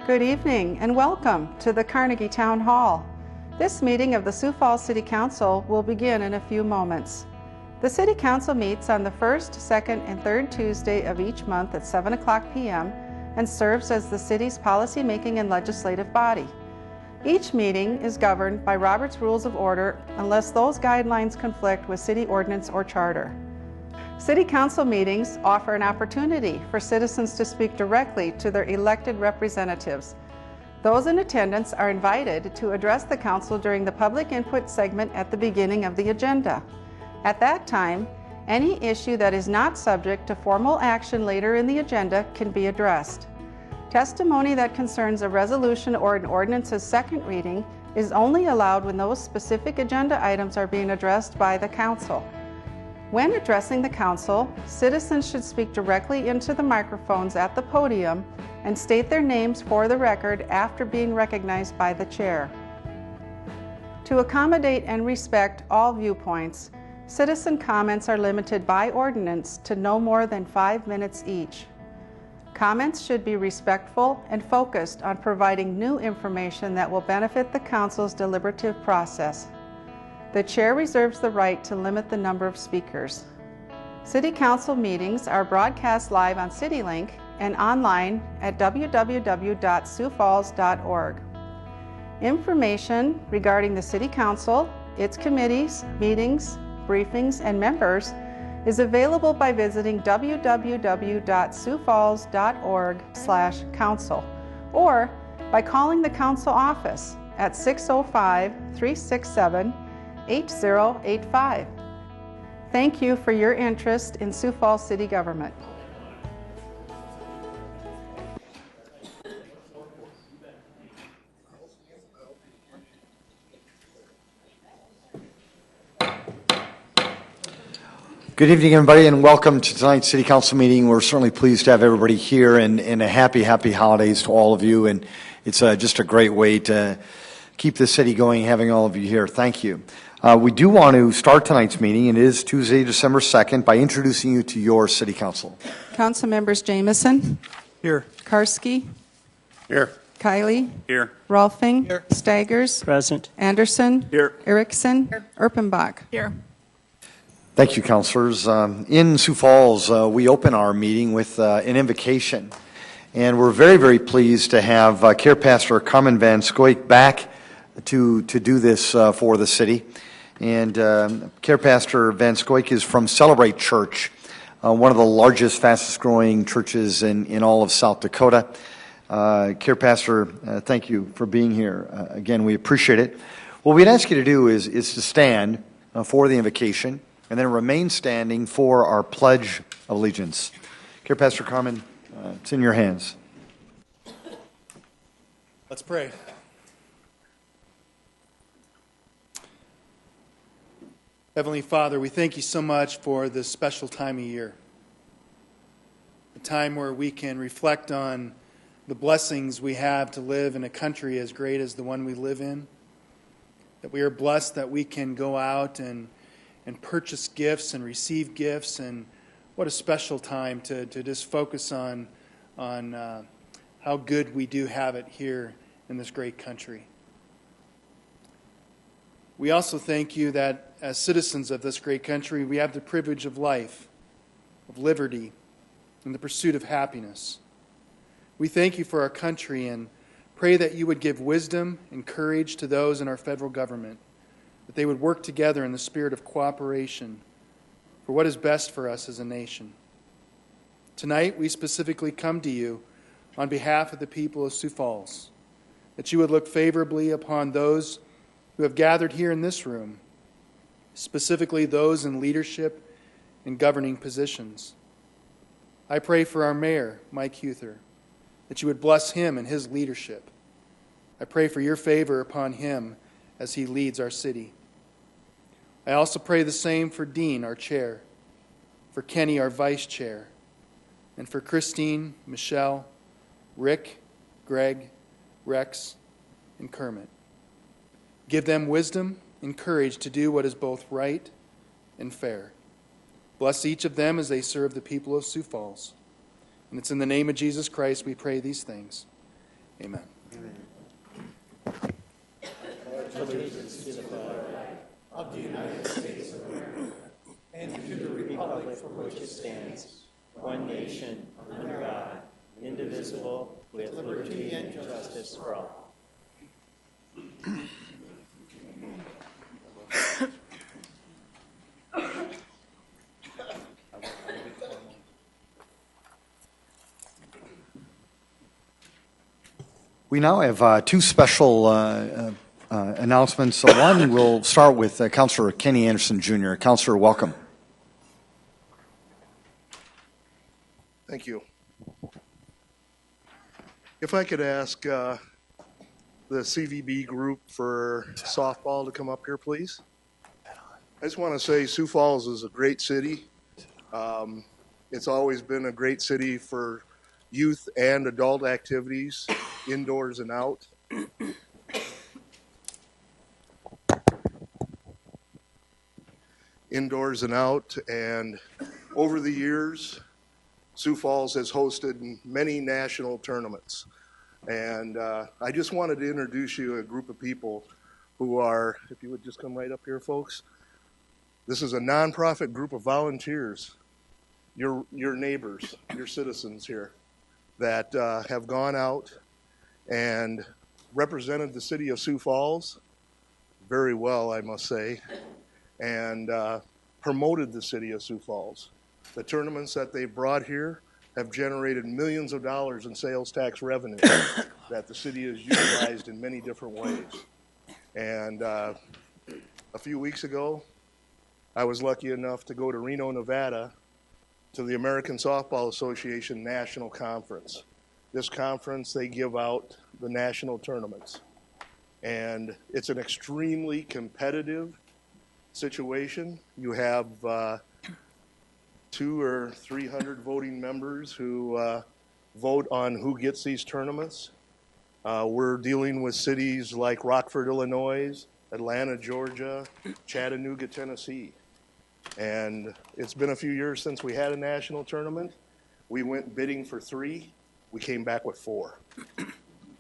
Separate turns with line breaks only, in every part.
Good evening and welcome to the Carnegie Town Hall. This meeting of the Sioux Falls City Council will begin in a few moments. The City Council meets on the first, second, and third Tuesday of each month at 7 o'clock p.m. and serves as the city's policymaking and legislative body. Each meeting is governed by Robert's Rules of Order unless those guidelines conflict with city ordinance or charter. City Council meetings offer an opportunity for citizens to speak directly to their elected representatives. Those in attendance are invited to address the Council during the public input segment at the beginning of the agenda. At that time, any issue that is not subject to formal action later in the agenda can be addressed. Testimony that concerns a resolution or an ordinance's second reading is only allowed when those specific agenda items are being addressed by the Council. When addressing the Council, citizens should speak directly into the microphones at the podium and state their names for the record after being recognized by the Chair. To accommodate and respect all viewpoints, citizen comments are limited by ordinance to no more than 5 minutes each. Comments should be respectful and focused on providing new information that will benefit the Council's deliberative process. The Chair reserves the right to limit the number of speakers. City Council meetings are broadcast live on CityLink and online at www.siouxfalls.org. Information regarding the City Council, its committees, meetings, briefings, and members is available by visiting www.siouxfalls.org/council or by calling the Council office at 605-367-8085. Thank you for your interest in Sioux Falls City Government.
Good evening, everybody, and welcome to tonight's City Council meeting. We're certainly pleased to have everybody here, and a happy holidays to all of you. And it's just a great way to keep the city going, having all of you here. Thank you. We do want to start tonight's meeting, and it is Tuesday, December 2nd, by introducing you to your City Council.
Council members Jamison.
Here.
Karski.
Here.
Kiley.
Here.
Rolfing.
Here.
Staggers.
Present.
Anderson.
Here.
Erickson. Here. Erpenbach.
Here.
Thank you, councilors. In Sioux Falls, we open our meeting with an invocation, and we're very pleased to have Care Pastor Carmen Van Scoik back to do this for the city. And Care Pastor Van Scoik is from Celebrate Church, one of the largest, fastest growing churches in all of South Dakota. Care Pastor, thank you for being here. Again, we appreciate it. What we'd ask you to do is to stand for the invocation and then remain standing for our Pledge of Allegiance. Care Pastor Carmen, it's in your hands.
Let's pray. Heavenly Father, we thank you so much for this special time of year. A time where we can reflect on the blessings we have to live in a country as great as the one we live in. That we are blessed that we can go out and purchase gifts and receive gifts. And what a special time to just focus on how good we do have it here in this great country. We also thank you that as citizens of this great country, we have the privilege of life, of liberty, and the pursuit of happiness. We thank you for our country and pray that you would give wisdom and courage to those in our federal government, that they would work together in the spirit of cooperation for what is best for us as a nation. Tonight, we specifically come to you on behalf of the people of Sioux Falls, that you would look favorably upon those who have gathered here in this room, specifically those in leadership and governing positions. I pray for our mayor, Mike Huther, that you would bless him and his leadership. I pray for your favor upon him as he leads our city. I also pray the same for Dean, our chair, for Kenny, our vice chair, and for Christine, Michelle, Rick, Greg, Rex, and Kermit. Give them wisdom and courage to do what is both right and fair. Bless each of them as they serve the people of Sioux Falls. And it's in the name of Jesus Christ we pray these things. Amen.
And to the republic for which it stands, one nation, under God, indivisible, with liberty and justice for all.
We now have two special announcements. One, we'll start with Councilor Kenny Anderson Jr. Councilor, welcome.
Thank you. If I could ask the CVB group for softball to come up here, please. I just want to say Sioux Falls is a great city. It's always been a great city for youth and adult activities, indoors and out. Indoors and out, and over the years, Sioux Falls has hosted many national tournaments. And I just wanted to introduce you a group of people who are, if you would just come right up here, folks. This is a nonprofit group of volunteers, your neighbors, your citizens here, that have gone out and represented the city of Sioux Falls very well, I must say, and promoted the city of Sioux Falls. The tournaments that they've brought here have generated millions of dollars in sales tax revenue that the city has utilized in many different ways. And a few weeks ago, I was lucky enough to go to Reno, Nevada, to the American Softball Association National Conference. This conference, they give out the national tournaments. And it's an extremely competitive situation. You have 200 or 300 voting members who vote on who gets these tournaments. We're dealing with cities like Rockford, Illinois, Atlanta, Georgia, Chattanooga, Tennessee. And it's been a few years since we had a national tournament. We went bidding for 3. We came back with 4.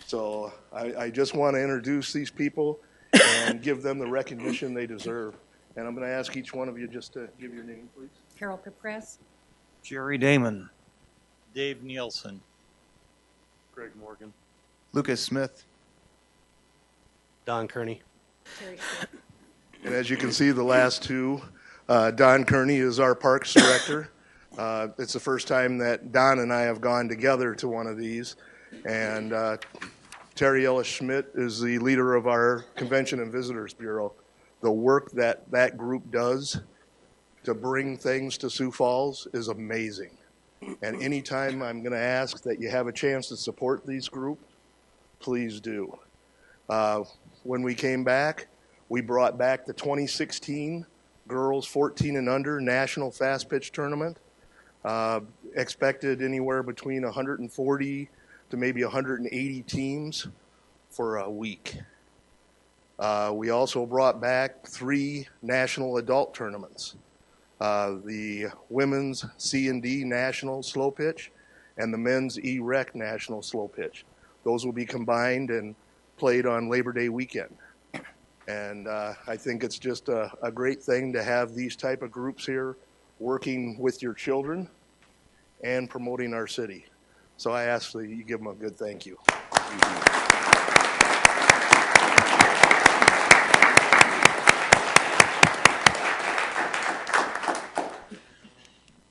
So I just want to introduce these people and give them the recognition they deserve. And I'm going to ask each one of you just to give your name, please.
Carol Pipress.
Jerry Damon. Dave Nielsen.
Greg Morgan.
Lucas Smith.
Don Kearney.
Terry.
And as you can see, the last two, Don Kearney is our parks director. It's the first time that Don and I have gone together to one of these. And Terry Ellis Schmidt is the leader of our Convention and Visitors Bureau. The work that that group does to bring things to Sioux Falls is amazing. And anytime I'm going to ask that you have a chance to support these groups, please do. When we came back, we brought back the 2016 Girls 14 and Under National Fast Pitch Tournament. Expected anywhere between 140 to maybe 180 teams for a week. We also brought back 3 national adult tournaments. The women's C&D National Slow Pitch and the men's E-Rec National Slow Pitch. Those will be combined and played on Labor Day weekend. And I think it's just a great thing to have these type of groups here working with your children and promoting our city. So I ask that you give them a good thank you.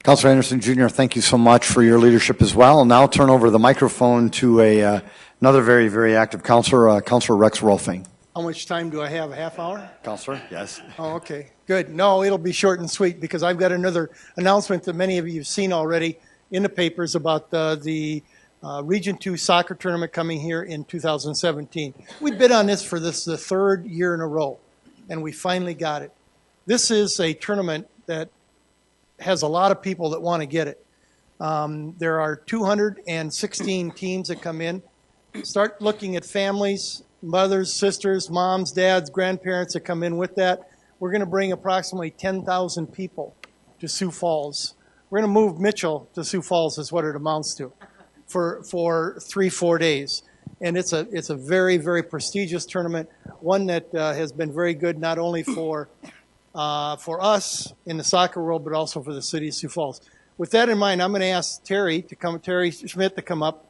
Councilor Anderson Jr., thank you so much for your leadership as well. I'll now turn over the microphone to another very, very active councilor, Councilor Rex Rolfing.
How much time do I have? A half hour?
Councilor, yes.
Oh, okay. Good. No, it'll be short and sweet because I've got another announcement that many of you have seen already in the papers about the Region 2 soccer tournament coming here in 2017. We bid on this for the 3rd year in a row, and we finally got it. This is a tournament that has a lot of people that want to get it. There are 216 teams that come in. Start looking at families, mothers, sisters, moms, dads, grandparents that come in with that. We're going to bring approximately 10,000 people to Sioux Falls. We're going to move Mitchell to Sioux Falls is what it amounts to for 3-4 days. and it's a very, very prestigious tournament, one that has been very good not only for us in the soccer world, but also for the city of Sioux Falls. With that in mind, I'm going to ask Terry Schmidt to come up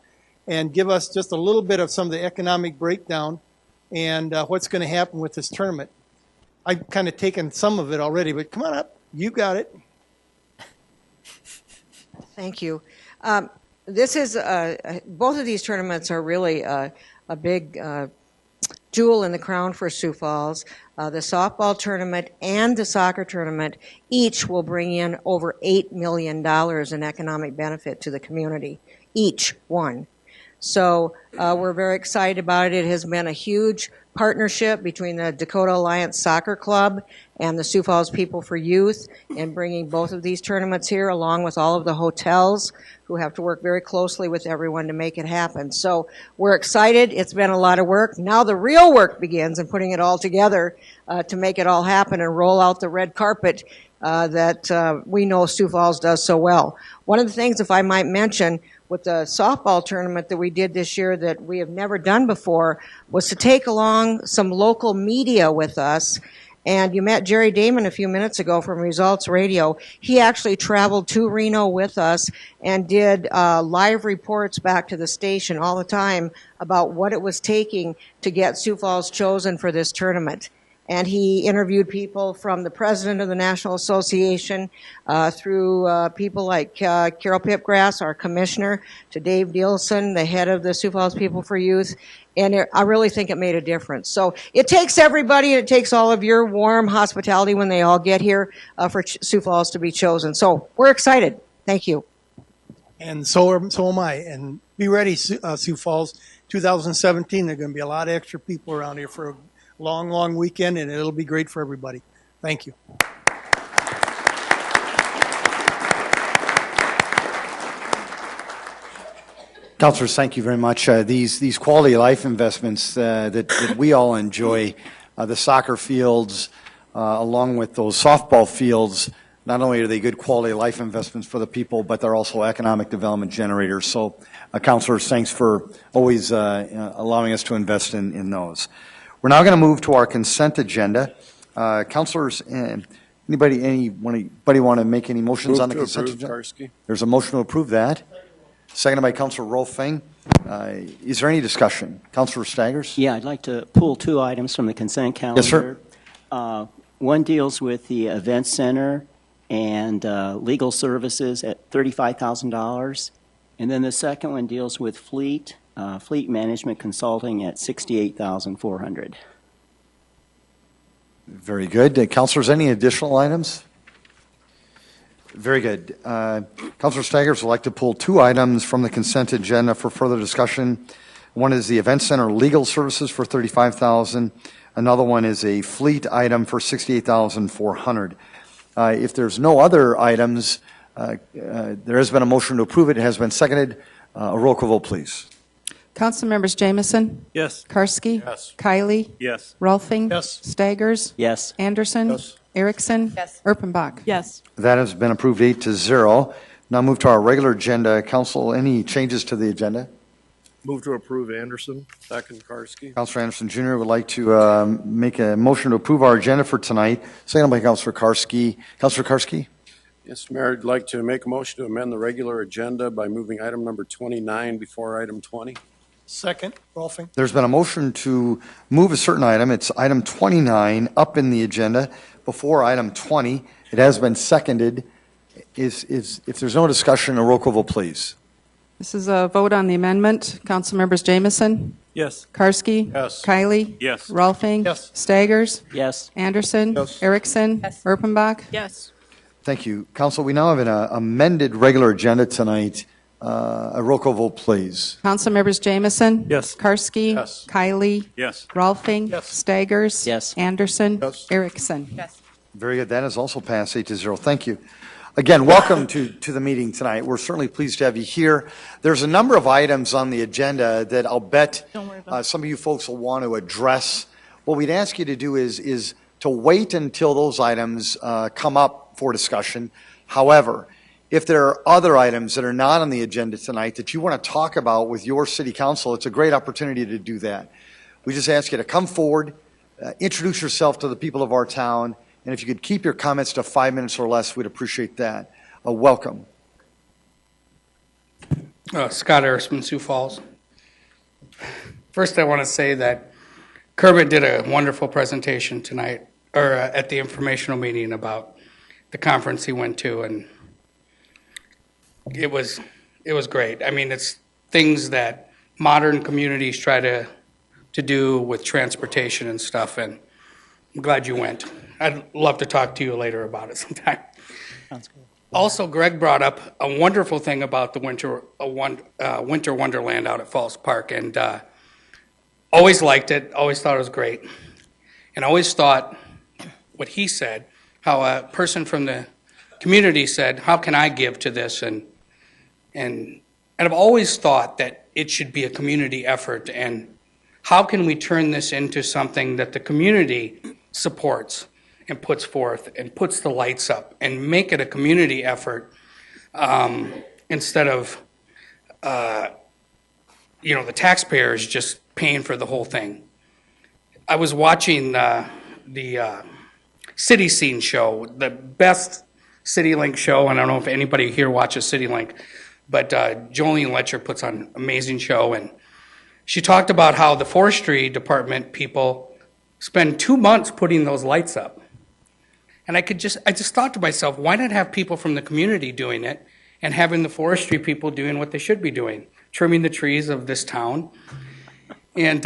and give us just a little bit of some of the economic breakdown and what's going to happen with this tournament. I've kind of taken some of it already, but come on up. You got it.
Thank you. This is both of these tournaments are really a big jewel in the crown for Sioux Falls. The softball tournament and the soccer tournament each will bring in over $8 million in economic benefit to the community, each one. So we're very excited about it. It has been a huge partnership between the Dakota Alliance Soccer Club and the Sioux Falls People for Youth in bringing both of these tournaments here, along with all of the hotels who have to work very closely with everyone to make it happen. So we're excited. It's been a lot of work. Now the real work begins in putting it all together to make it all happen and roll out the red carpet that we know Sioux Falls does so well. One of the things, if I might mention, with the softball tournament that we did this year that we have never done before was to take along some local media with us. And you met Jerry Damon a few minutes ago from Results Radio. He actually traveled to Reno with us and did live reports back to the station all the time about what it was taking to get Sioux Falls chosen for this tournament. And he interviewed people from the president of the National Association through people like Carol Pipgrass, our commissioner, to Dave Nielsen, the head of the Sioux Falls People for Youth. And I really think it made a difference. So it takes everybody, it takes all of your warm hospitality when they all get here for Sioux Falls to be chosen. So we're excited. Thank you.
And so am I. And be ready, Sioux Falls. 2017, there are going to be a lot of extra people around here for a long weekend, and it'll be great for everybody. Thank you.
Councilors, thank you very much. These quality of life investments that we all enjoy, the soccer fields, along with those softball fields, not only are they good quality of life investments for the people, but they're also economic development generators. So, councilors, thanks for always allowing us to invest in those. We're now going to move to our consent agenda. Councilors, anybody want to make any motions on the consent agenda?
Karski.
There's a motion to approve that. Seconded by Councilor Rolfing. Is there any discussion? Councilor Staggers?
Yeah, I'd like to pull two items from the consent calendar.
Yes, sir.
One deals with the event center and legal services at $35,000. And then the second one deals with fleet management consulting at $68,400.
Very good. Councilors, any additional items? Very good. Councilor Staggers would like to pull two items from the consent agenda for further discussion. One is the event center legal services for $35,000. Another one is a fleet item for $68,400. If there's no other items, there has been a motion to approve it. It has been seconded. A roll call vote, please.
Council members Jamison?
Yes.
Karski?
Yes.
Kiley?
Yes.
Rolfing?
Yes.
Staggers?
Yes.
Anderson?
Yes.
Erickson?
Yes.
Erpenbach?
Yes.
That has been approved 8-0. Now move to our regular agenda. Council, any changes to the agenda?
Move to approve Anderson. Second Karski.
Councilor Anderson Jr. would like to make a motion to approve our agenda for tonight. Seconded by Councilor Karski. Councilor Karski?
Yes, Mayor, I'd like to make a motion to amend the regular agenda by moving item number 29 before item 20.
Second, Rolfing.
There's been a motion to move a certain item. It's item 29 up in the agenda before item 20. It has been seconded. If there's no discussion, a roll call vote, please.
This is a vote on the amendment. Council members Jamison?
Yes.
Karski?
Yes.
Kiley?
Yes.
Rolfing?
Yes.
Staggers?
Yes.
Anderson?
Yes.
Erickson?
Yes.
Erpenbach?
Yes.
Thank you. Council, we now have an amended regular agenda tonight. A roll call vote, please.
Council members Jamison?
Yes.
Karski?
Yes.
Kiley?
Yes.
Rolfing?
Yes.
Staggers?
Yes.
Anderson?
Yes.
Erickson?
Yes.
Very good. That is also passed 8-0. Thank you. Again, welcome to the meeting tonight. We're certainly pleased to have you here. There's a number of items on the agenda that I'll bet some of you folks will want to address. What we'd ask you to do is to wait until those items come up for discussion. However, if there are other items that are not on the agenda tonight that you want to talk about with your city council, it's a great opportunity to do that. We just ask you to come forward, introduce yourself to the people of our town, and if you could keep your comments to 5 minutes or less, we'd appreciate that. Welcome.
Scott Erisman, Sioux Falls. First, I want to say that Kermit did a wonderful presentation tonight, or at the informational meeting about the conference he went to, and it was great. I mean, it's things that modern communities try to do with transportation and stuff, and I'm glad you went. I'd love to talk to you later about it sometime.
Sounds good.
Also, Greg brought up a wonderful thing about the winter wonderland out at Falls Park, and always liked it, always thought it was great, and always thought what he said, how a person from the community said, how can I give to this? And I've always thought that it should be a community effort, and how can we turn this into something that the community supports and puts forth and puts the lights up and make it a community effort instead of the taxpayers just paying for the whole thing. I was watching the City Scene show, the best CityLink show, and I don't know if anybody here watches CityLink, but Jolene Letcher puts on an amazing show, and she talked about how the forestry department people spend 2 months putting those lights up. And I just thought to myself, why not have people from the community doing it and having the forestry people doing what they should be doing, trimming the trees of this town? And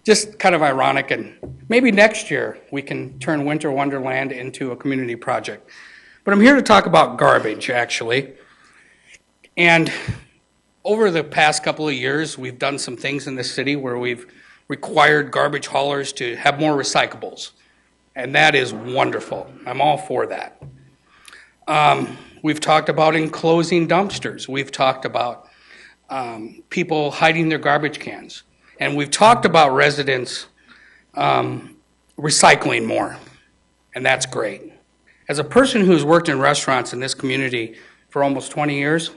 just kind of ironic, and maybe next year we can turn Winter Wonderland into a community project. But I'm here to talk about garbage, actually. And over the past couple of years, we've done some things in the city where we've required garbage haulers to have more recyclables. And that is wonderful. I'm all for that. We've talked about enclosing dumpsters. We've talked about people hiding their garbage cans. And we've talked about residents recycling more. And that's great. As a person who's worked in restaurants in this community for almost 20 years,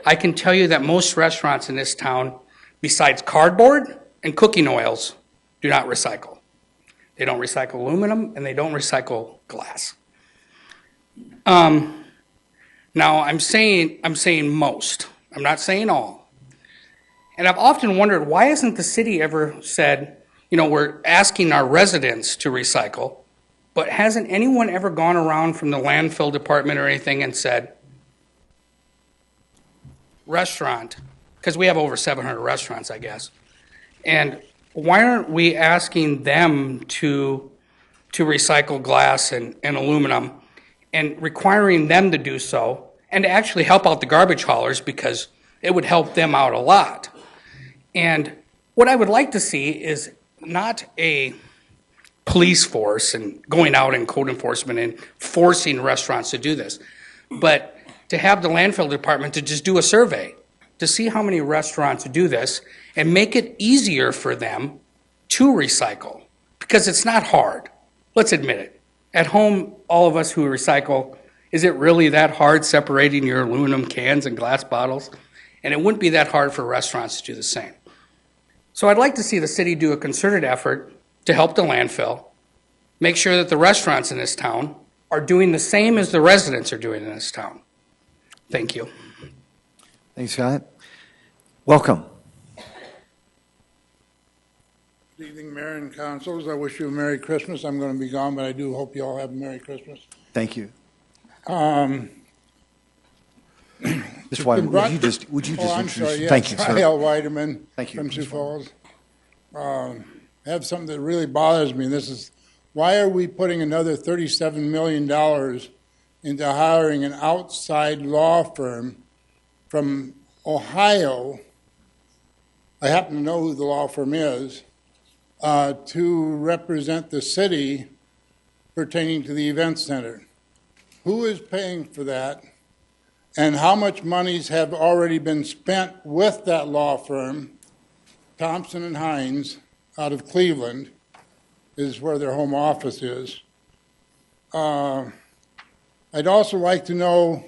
I can tell you that most restaurants in this town, besides cardboard and cooking oils, do not recycle. They don't recycle aluminum, and they don't recycle glass. Now, I'm saying most. I'm not saying all. And I've often wondered, why hasn't the city ever said, we're asking our residents to recycle, but hasn't anyone ever gone around from the landfill department or anything and said, restaurant, because we have over 700 restaurants, I guess, and why aren't we asking them to recycle glass and aluminum and requiring them to do so and to actually help out the garbage haulers, because it would help them out a lot. And what I would like to see is not a police force and going out and code enforcement and forcing restaurants to do this, but to have the landfill department to just do a survey to see how many restaurants do this and make it easier for them to recycle, because it's not hard. Let's admit it. At home, all of us who recycle, is it really that hard separating your aluminum cans and glass bottles? And it wouldn't be that hard for restaurants to do the same. So I'd like to see the city do a concerted effort to help the landfill, make sure that the restaurants in this town are doing the same as the residents are doing in this town. Thank you.
Thanks, Scott. Welcome.
Good evening, Mayor and Councils. I wish you a Merry Christmas. I'm going to be gone, but I do hope you all have a Merry Christmas.
Thank you.
Mr.
Wyderman, would you just
I'm
introduce?
sorry, yes,
Thank you, sir.
L. Weideman
Thank you,
from Sioux
Mr.
Falls. I have something that really bothers me. This is, why are we putting another $37 million into hiring an outside law firm from Ohio? I happen to know who the law firm is, to represent the city pertaining to the event center. Who is paying for that? And how much monies have already been spent with that law firm? Thompson and Hines out of Cleveland is where their home office is. I'd also like to know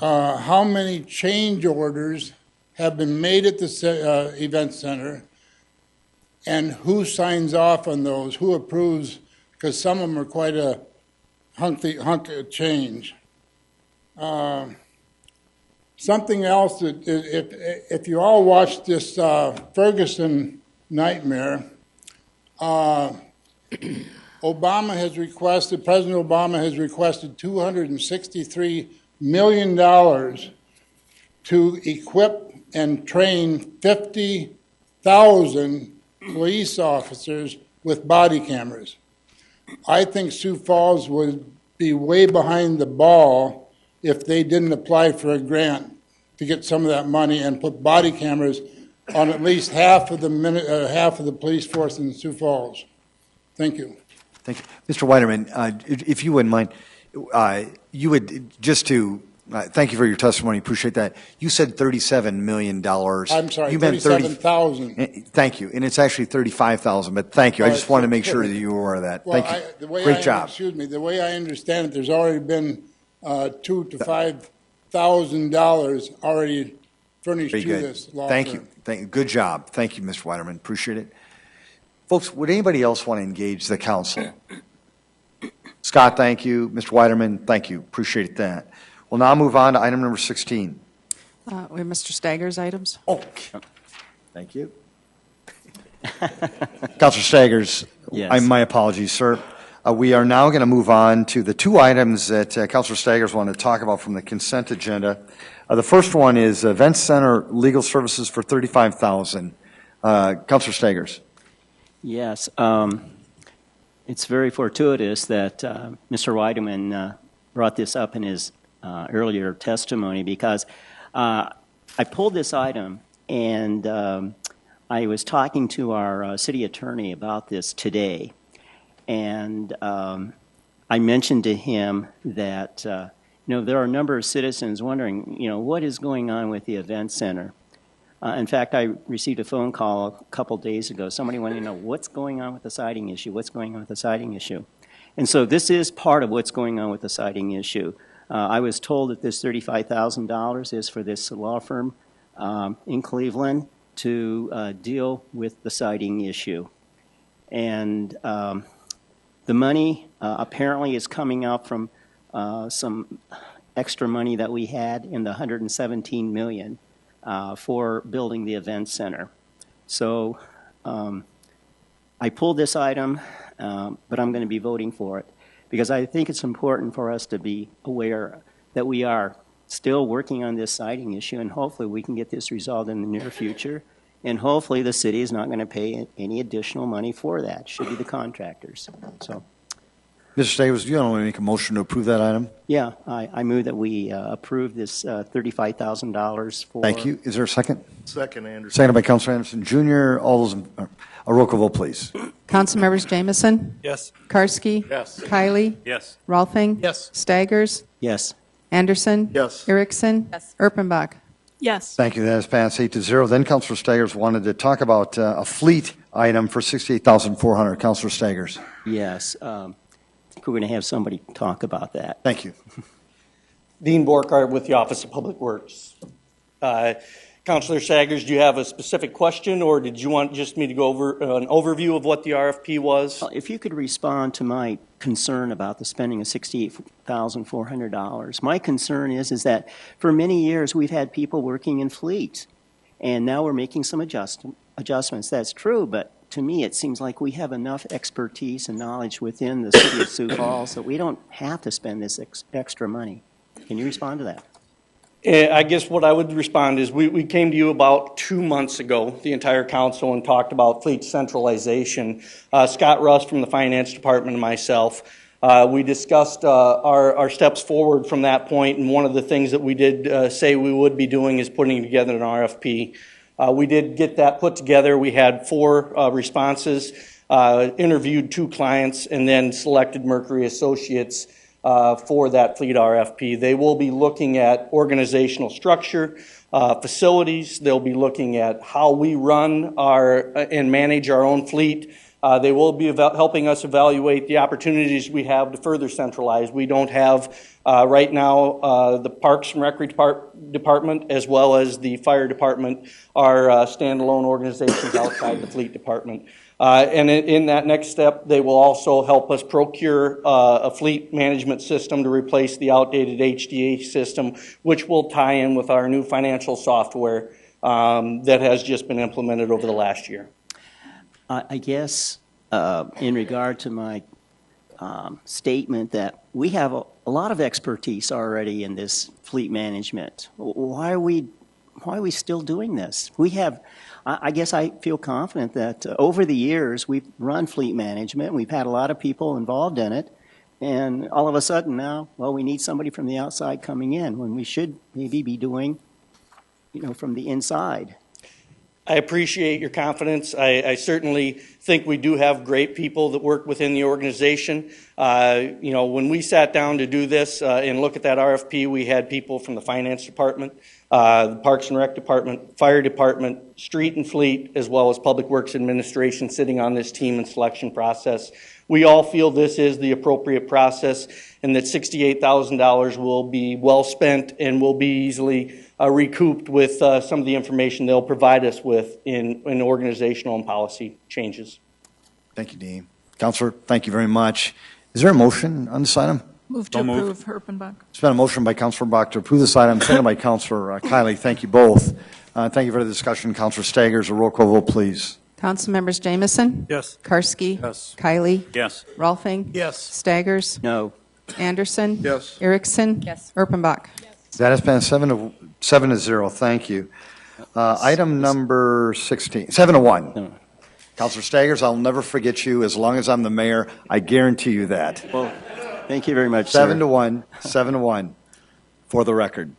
how many change orders have been made at the event center, and who signs off on those, who approves, because some of them are quite a hunk of change. Something else that, if you all watched this Ferguson nightmare, President Obama has requested $263 million to equip and train 50,000 police officers with body cameras. I think Sioux Falls would be way behind the ball if they didn't apply for a grant to get some of that money and put body cameras on at least half of the police force in Sioux Falls. Thank you.
Thank you. Mr. Weiderman, if you wouldn't mind, you would, just to, thank you for your testimony, appreciate that. You said $37 million.
I'm sorry,
you meant
37,000.
Thank you. And it's actually 35,000, but thank you. I just wanted to make sure that you were aware of that.
Well,
thank you. Great job.
Excuse me, the way I understand it, there's already been $2,000 to $5,000 already furnished to this law
Thank
firm.
you. Good job. Thank you, Mr. Weiderman. Appreciate it. Folks, would anybody else want to engage the council? Scott, thank you. Mr. Weiderman, thank you. Appreciate that. We'll now move on to item number 16.
We have Mr. Stagger's items.
Oh, thank you. Councilor Staggers,
Yes.
my apologies, sir. We are now going to move on to the two items that Councilor Staggers wanted to talk about from the consent agenda. The first one is Event Center Legal Services for $35,000. Councilor Staggers.
Yes. It's very fortuitous that Mr. Weideman brought this up in his earlier testimony, because I pulled this item, and I was talking to our city attorney about this today, and I mentioned to him that there are a number of citizens wondering, what is going on with the event center. In fact, I received a phone call a couple days ago. Somebody wanted to know what's going on with the siding issue, what's going on with the siding issue. And so this is part of what's going on with the siding issue. I was told that this $35,000 is for this law firm in Cleveland to deal with the siding issue. And the money apparently is coming out from some extra money that we had in the $117 million. For building the event center. So I pulled this item, but I'm going to be voting for it, because I think it's important for us to be aware that we are still working on this siding issue, and hopefully we can get this resolved in the near future, and hopefully the city is not going to pay any additional money for that. It should be the contractors. So,
Mr. Staggers, do you want to make a motion to approve that item?
yeah, I move that we approve this $35,000 for...
Thank you. Is there a second?
Second, Anderson.
Seconded by Councilor Anderson Jr. All those, a roll call vote, please.
Councilmembers Jamison?
Yes.
Karski?
Yes.
Kiley?
Yes.
Rolfing?
Yes.
Staggers?
Yes.
Anderson?
Yes.
Erickson?
Yes.
Erpenbach?
Yes.
Thank you. That is passed 8-0. Then Councilor Staggers wanted to talk about a fleet item for $68,400. Councilor Staggers.
Yes. I think we're going to have somebody talk about that.
Thank you.
Dean Borkart with the Office of Public Works. Councilor Staggers, do you have a specific question, or did you want just me to go over an overview of what the RFP was?
If you could respond to my concern about the spending of $68,400. My concern is that for many years we've had people working in fleet, and now we're making some adjustments. That's true, but to me it seems like we have enough expertise and knowledge within the City of Sioux Falls that we don't have to spend this extra money. Can you respond to that?
I guess what I would respond is we came to you about 2 months ago, the entire council, and talked about fleet centralization. Scott Russ from the Finance Department and myself, we discussed our steps forward from that point, and one of the things that we did say we would be doing is putting together an RFP. We did get that put together. We had 4 responses, interviewed 2 clients, and then selected Mercury Associates for that fleet RFP. They will be looking at organizational structure, facilities. They'll be looking at how we run and manage our own fleet, They will be helping us evaluate the opportunities we have to further centralize. We don't have right now the Parks and Rec Department as well as the Fire Department are standalone organizations outside the Fleet Department. And in that next step, they will also help us procure a fleet management system to replace the outdated HDA system, which will tie in with our new financial software that has just been implemented over the last year.
I guess in regard to my statement that we have a lot of expertise already in this fleet management. Why are we still doing this? We have. I guess I feel confident that over the years we've run fleet management. We've had a lot of people involved in it, and all of a sudden now, well, we need somebody from the outside coming in when we should maybe be doing, from the inside.
I appreciate your confidence. I certainly think we do have great people that work within the organization. When we sat down to do this and look at that RFP, we had people from the Finance Department, the Parks and Rec Department, Fire Department, Street and Fleet, as well as Public Works Administration sitting on this team and selection process. We all feel this is the appropriate process and that $68,000 will be well spent and will be easily recouped with some of the information they'll provide us with in organizational and policy changes.
Thank you, Dean. Councilor, thank you very much. Is there a motion on this item?
Move to approve, Herpenbach.
It's been a motion by Councilor Bach to approve this item, seconded by Councilor Kiley. Thank you both. Thank you for the discussion. Councilor Staggers, a roll call vote, please.
Council members Jamison?
Yes.
Karski?
Yes.
Kiley?
Yes.
Rolfing?
Yes.
Staggers?
No.
Anderson?
Yes.
Erickson?
Yes.
Erpenbach?
That has been 7-0. Thank you. Item number 16, 7-1.
No.
Councilor Staggers, I'll never forget you as long as I'm the mayor. I guarantee you that.
Well, thank you very much,
7-1, 7-1, for the record.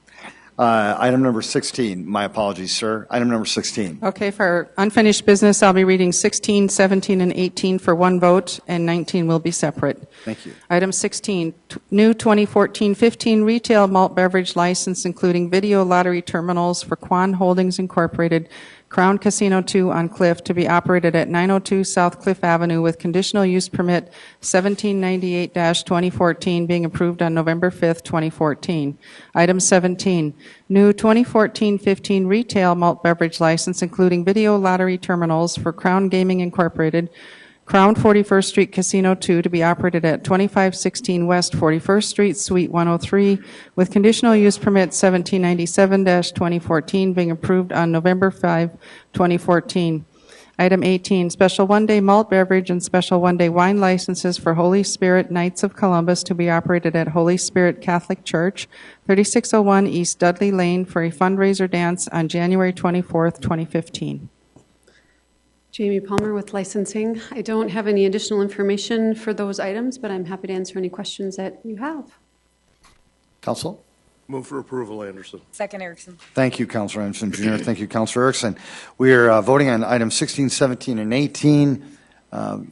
Item number 16. My apologies, sir. Item number 16.
Okay, for unfinished business, I'll be reading 16, 17, and 18 for one vote, and 19 will be separate.
Thank you.
Item 16, new 2014-15 retail malt beverage license, including video lottery terminals for Quan Holdings Incorporated, Crown Casino 2 on Cliff, to be operated at 902 South Cliff Avenue with conditional use permit 1798-2014 being approved on November 5th, 2014. Item 17, new 2014-15 retail malt beverage license, including video lottery terminals for Crown Gaming Incorporated, Crown 41st Street Casino 2 to be operated at 2516 West 41st Street, Suite 103, with conditional use permit 1797-2014 being approved on November 5, 2014. Item 18, special one-day malt beverage and special one-day wine licenses for Holy Spirit Knights of Columbus to be operated at Holy Spirit Catholic Church, 3601 East Dudley Lane for a fundraiser dance on January 24th, 2015.
Jamie Palmer with licensing. I don't have any additional information for those items, but I'm happy to answer any questions that you have.
Council?
Move for approval, Anderson.
Second, Erickson.
Thank you, Councilor Anderson Jr. Thank you, Councilor Erickson. We are voting on items 16, 17, and 18. Roll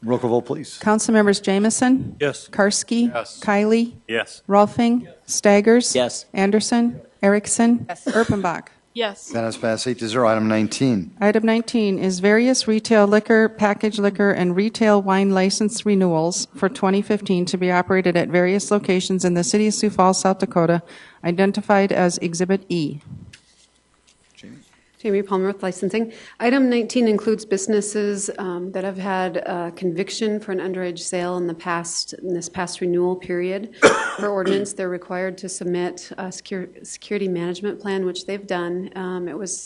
call vote, please.
Council members Jamison?
Yes.
Karski?
Yes.
Kiley?
Yes.
Rolfing? Yes. Staggers?
Yes.
Anderson? Erickson?
Yes.
Erpenbach?
Yes.
That has passed 8-0. Item 19.
Item 19 is various retail liquor, packaged liquor, and retail wine license renewals for 2015 to be operated at various locations in the City of Sioux Falls, South Dakota, identified as Exhibit E.
Jamie Palmer with licensing. Item 19 includes businesses that have had a conviction for an underage sale in this past renewal period. For ordinance, they're required to submit a security management plan, which they've done.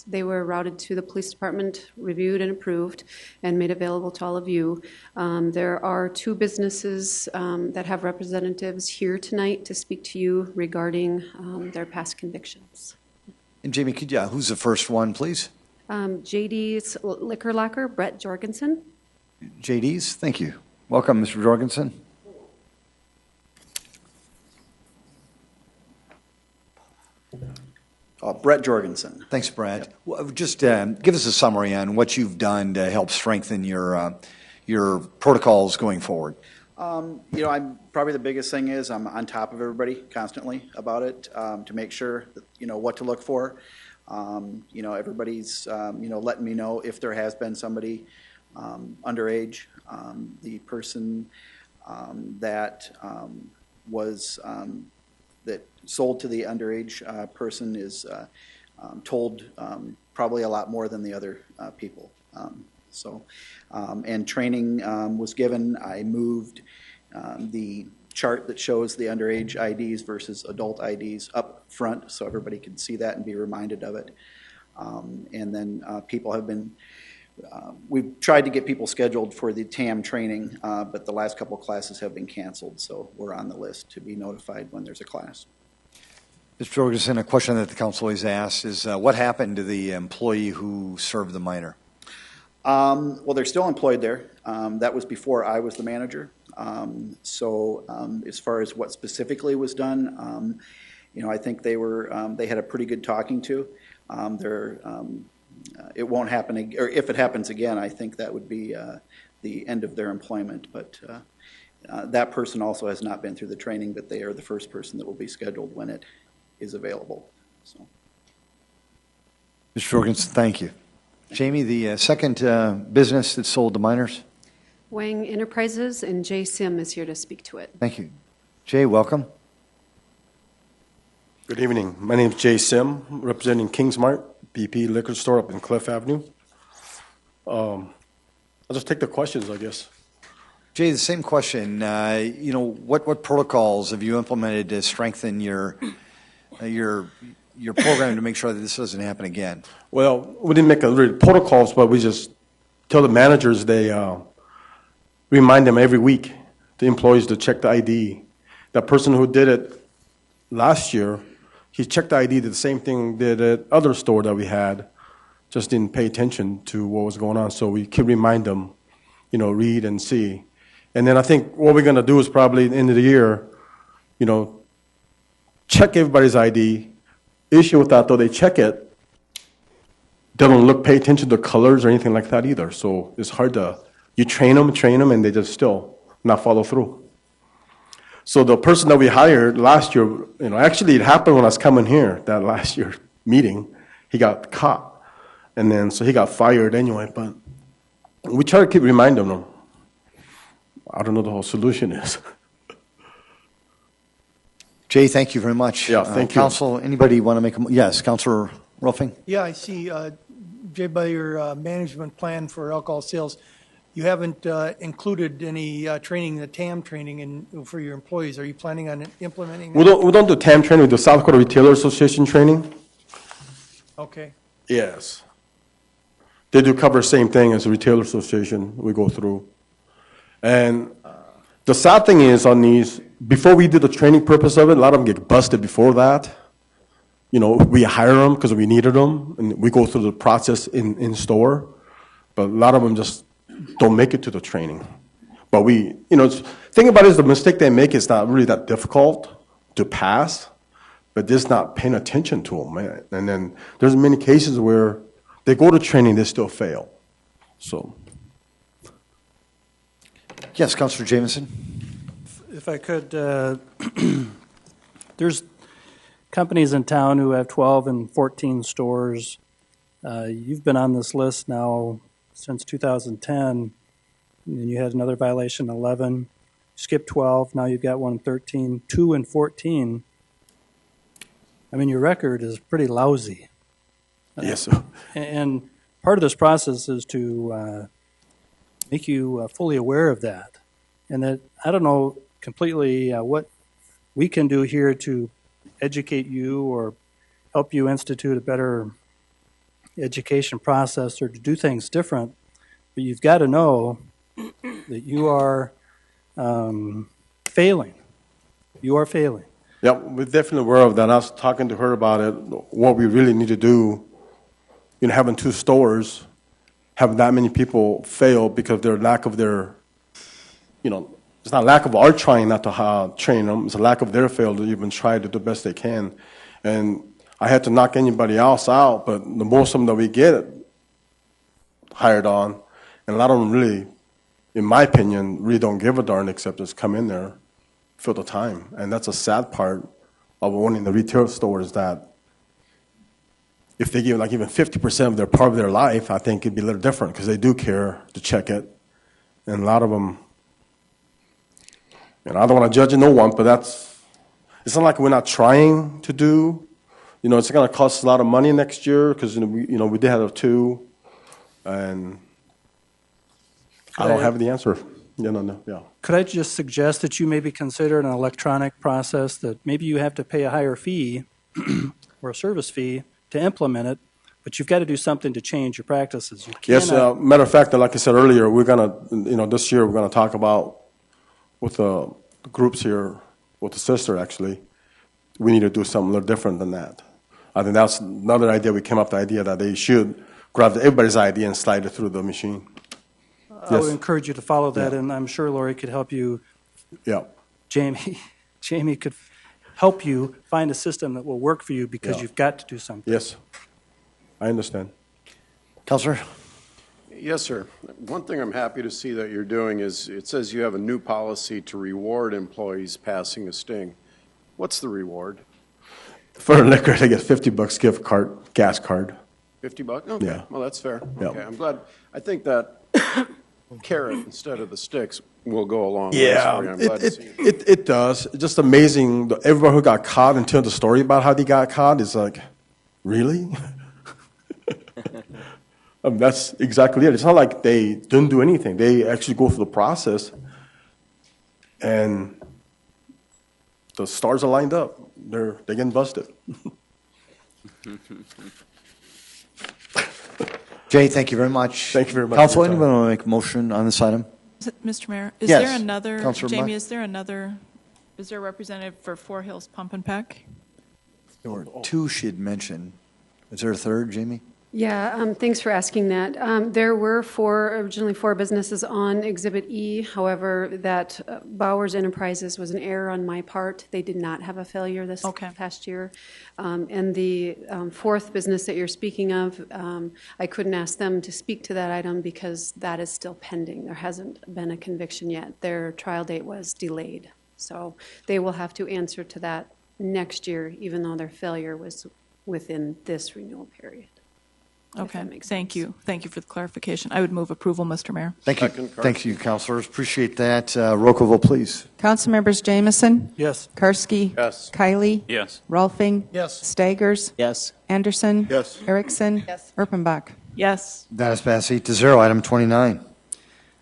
They were routed to the police department, reviewed and approved, and made available to all of you. There are two businesses that have representatives here tonight to speak to you regarding their past convictions.
And Jamie, who's the first one, please?
JD's Liquor Locker, Brett Jorgensen.
JD's, thank you. Welcome, Mr. Jorgensen.
Brett Jorgensen.
Thanks, Brett. Well, just give us a summary on what you've done to help strengthen your protocols going forward.
I'm probably the biggest thing is I'm on top of everybody constantly about it to make sure that, what to look for. Everybody's, letting me know if there has been somebody underage. The person that was that sold to the underage person is told probably a lot more than the other people. And training was given. I moved the chart that shows the underage IDs versus adult IDs up front so everybody can see that and be reminded of it. And then people have been, we've tried to get people scheduled for the TAM training, but the last couple of classes have been canceled, so we're on the list to be notified when there's a class.
Mr. Jorgensen, a question that the council always asks is what happened to the employee who served the minor?
Well, they're still employed there. That was before I was the manager. As far as what specifically was done, I think they were they had a pretty good talking to. It won't happen, or if it happens again, I think that would be the end of their employment. But that person also has not been through the training, but they are the first person that will be scheduled when it is available. So.
Mr. Jorgensen, thank you. Jamie, the second business that sold to minors?
Wang Enterprises, and Jay Sim is here to speak to it.
Thank you. Jay, welcome.
Good evening. My name is Jay Sim, representing Kingsmart, BP Liquor Store up in Cliff Avenue. I'll just take the questions, I guess.
Jay, the same question. What protocols have you implemented to strengthen your program to make sure that this doesn't happen again?
Well, we didn't make really protocols, but we just tell the managers they remind them every week, the employees, to check the ID. That person who did it last year, he checked the ID, did the same thing did at other store that we had, just didn't pay attention to what was going on. So we could remind them, read and see. And then I think what we're going to do is probably at the end of the year, check everybody's ID. Issue with that, though, they check it, they don't pay attention to colors or anything like that either. So it's hard to, you train them, and they just still not follow through. So the person that we hired last year, actually it happened when I was coming here, that last year meeting, he got caught. And then, so he got fired anyway, but we try to keep reminding them. I don't know what the whole solution is.
Jay, thank you very much.
Yeah, thank you.
Council, anybody want to make yes, Councilor Ruffing?
Yeah, I see, Jay, by your management plan for alcohol sales, you haven't included any training, the TAM training for your employees. Are you planning on implementing that?
We don't do TAM training, we do South Dakota Retailer Association training.
Okay.
Yes. They do cover the same thing as the Retailer Association we go through. And the sad thing is on these, before we did the training purpose of it, a lot of them get busted before that. We hire them because we needed them, and we go through the process in store. But a lot of them just don't make it to the training. But thing about it is the mistake they make is not really that difficult to pass, but just not paying attention to them. Man. And then there's many cases where they go to training, they still fail. So.
Yes, Councilor Jamieson.
If I could, there's companies in town who have 12 and 14 stores. You've been on this list now since 2010, and you had another violation, 11. Skipped 12, now you've got one 13, 2 and 14. I mean, your record is pretty lousy.
Yes, sir.
And part of this process is to make you fully aware of that. And that, I don't know completely what we can do here to educate you or help you institute a better education process or to do things different. But you've got to know that you are failing. You are failing.
Yeah, we're definitely aware of that. I was talking to her about it, what we really need to do, having 2 stores, having that many people fail because of their lack of their, it's not lack of our trying not to train them, it's a lack of their fail to even try to do the best they can. And I had to knock anybody else out, but the most of them that we get hired on, and a lot of them really, in my opinion, really don't give a darn except just come in there, fill the time. And that's a sad part of owning the retail store is that, if they give like even 50% of their part of their life, I think it'd be a little different because they do care to check it. And a lot of them, I don't want to judge no one, but it's not like we're not trying to do. It's going to cost a lot of money next year because, we did have 2, and I don't have the answer. Yeah.
Could I just suggest that you maybe consider an electronic process that maybe you have to pay a higher fee or a service fee to implement it, but you've got to do something to change your practices. You
Yes, matter of fact, like I said earlier, we're going to, this year we're going to talk about with the groups here, with the sister actually, we need to do something a little different than that. I think that's another idea. We came up with the idea that they should grab everybody's idea and slide it through the machine.
I would encourage you to follow that, and I'm sure Lori could help you.
Yeah.
Jamie could help you find a system that will work for you because you've got to do something.
Yes, I understand.
Councilor?
Yes, sir. One thing I'm happy to see that you're doing is it says you have a new policy to reward employees passing a sting. What's the reward?
For liquor, they get $50 gift card, gas card.
$50? Okay.
Yeah.
Well, that's fair.
Yeah.
Okay. I'm glad. I think that carrot instead of the sticks will go along.
Yeah,
I'm glad to see
it does. It's just amazing. Everyone who got caught and telling the story about how they got caught is like, really? That's exactly it. It's not like they didn't do anything. They actually go through the process, and the stars are lined up. They're getting busted.
Jay, thank you very much.
Thank you very much.
Council, anyone want to make a motion on this item?
Mr. Mayor, is
Yes.
there another,
Councilor
Jamie,
Black?
is there a representative for Four Hills Pump and Pack?
There were 2 she had mentioned. Is there a third, Jamie?
Yeah, thanks for asking that. There were originally four businesses on Exhibit E. However, that Bowers Enterprises was an error on my part. They did not have a failure this past year. And the fourth business that you're speaking of, I couldn't ask them to speak to that item because that is still pending. There hasn't been a conviction yet. Their trial date was delayed. So they will have to answer to that next year, even though their failure was within this renewal period.
Okay, thank you. Thank you for the clarification. I would move approval, Mr. Mayor.
Thank you. Thank you, councilors. Appreciate that. Roll call vote, please.
Councilmembers Jamison?
Yes.
Karski?
Yes.
Kiley?
Yes.
Rolfing?
Yes.
Staggers?
Yes.
Anderson?
Yes.
Erickson?
Yes.
Erpenbach?
Yes.
That is passed 8-0. Item 29.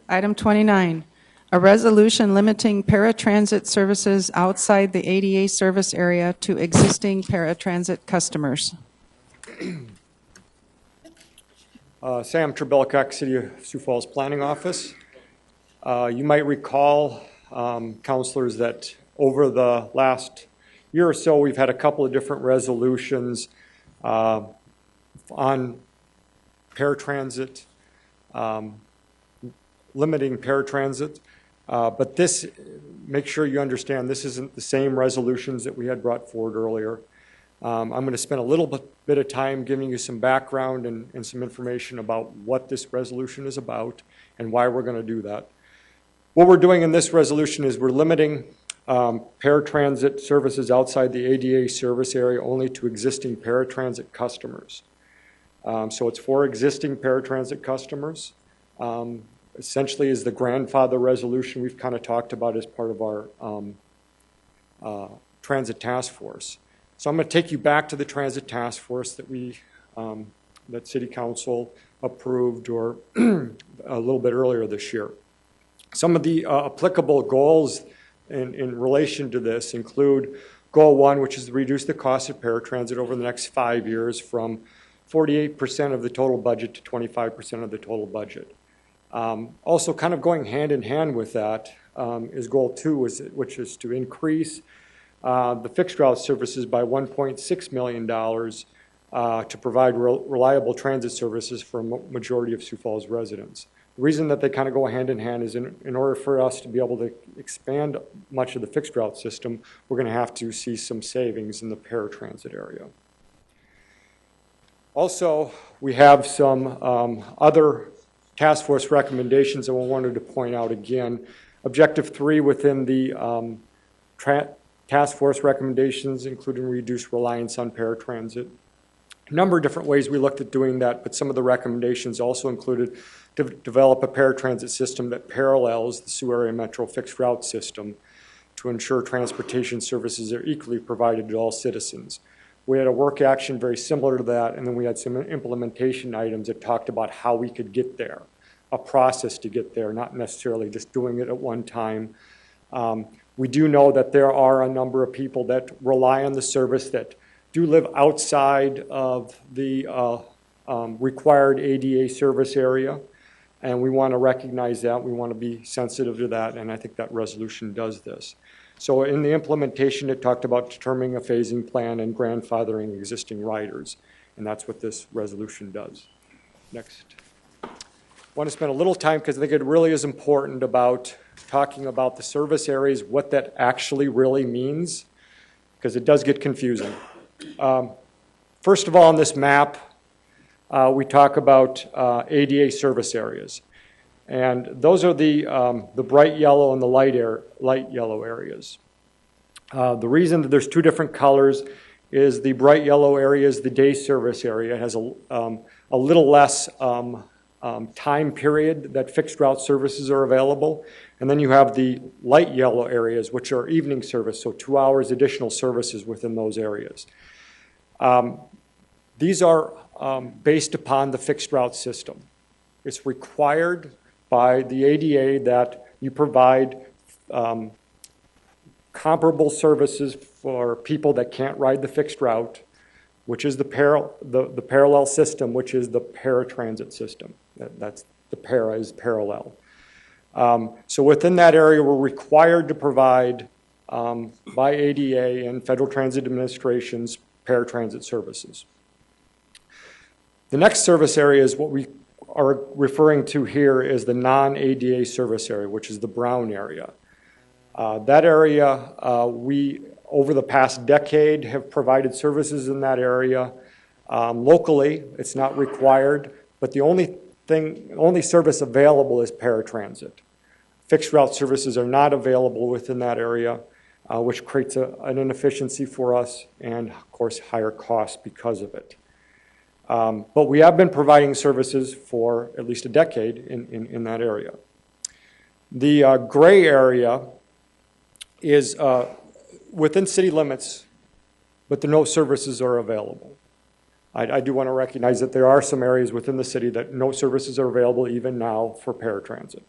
Item 29, a resolution limiting paratransit services outside the ADA service area to existing paratransit customers.
Sam Trebelcock, City of Sioux Falls Planning Office. You might recall, councilors, that over the last year or so, we've had a couple of different resolutions on paratransit, limiting paratransit. But this, make sure you understand, this isn't the same resolutions that we had brought forward earlier. I'm going to spend a little bit of time giving you some background and some information about what this resolution is about and why we're going to do that. What we're doing in this resolution is we're limiting paratransit services outside the ADA service area only to existing paratransit customers. So it's for existing paratransit customers. Essentially is the grandfather resolution we've kind of talked about as part of our transit task force. So I'm going to take you back to the transit task force that that City Council approved or a little bit earlier this year. Some of the applicable goals in relation to this include Goal 1, which is to reduce the cost of paratransit over the next 5 years from 48% of the total budget to 25% of the total budget. Also kind of going hand in hand with that is Goal 2, which is to increase the fixed route services by $1.6 million to provide reliable transit services for a majority of Sioux Falls residents. The reason that they kind of go hand in hand is in order for us to be able to expand much of the fixed route system, we're going to have to see some savings in the paratransit area. Also, we have some other task force recommendations that we wanted to point out again. Objective 3 within the task force recommendations, including reduced reliance on paratransit. a number of different ways we looked at doing that, but some of the recommendations also included to develop a paratransit system that parallels the Sioux Area Metro fixed route system to ensure transportation services are equally provided to all citizens. We had a work action very similar to that, and then we had some implementation items that talked about how we could get there, a process to get there, not necessarily just doing it at one time. We do know that there are a number of people that rely on the service that do live outside of the required ADA service area, and we want to recognize that. We want to be sensitive to that, and I think that resolution does this. So in the implementation, it talked about determining a phasing plan and grandfathering existing riders, and that's what this resolution does. Next. I want to spend a little time, because I think it really is important, about talking about the service areas, what that actually really means, because it does get confusing. First of all, on this map, we talk about ADA service areas. And those are the bright yellow and the light yellow areas. The reason that there's two different colors is the bright yellow area is the day service area. It has a little less time period that fixed route services are available. And then you have the light yellow areas, which are evening service, so 2 hours additional services within those areas. These are based upon the fixed route system. It's required by the ADA that you provide comparable services for people that can't ride the fixed route, which is the parallel system, which is the paratransit system. That's the para is parallel. So within that area, we're required to provide by ADA and Federal Transit Administration's paratransit services. The next service area is what we are referring to here is the non-ADA service area, which is the brown area. That area, we, over the past decade, have provided services in that area locally. It's not required, but the only service available is paratransit. Fixed route services are not available within that area, which creates an inefficiency for us and, of course, higher costs because of it. But we have been providing services for at least a decade in that area. The gray area is within city limits, but no services are available. I do want to recognize that there are some areas within the city that no services are available even now for paratransit.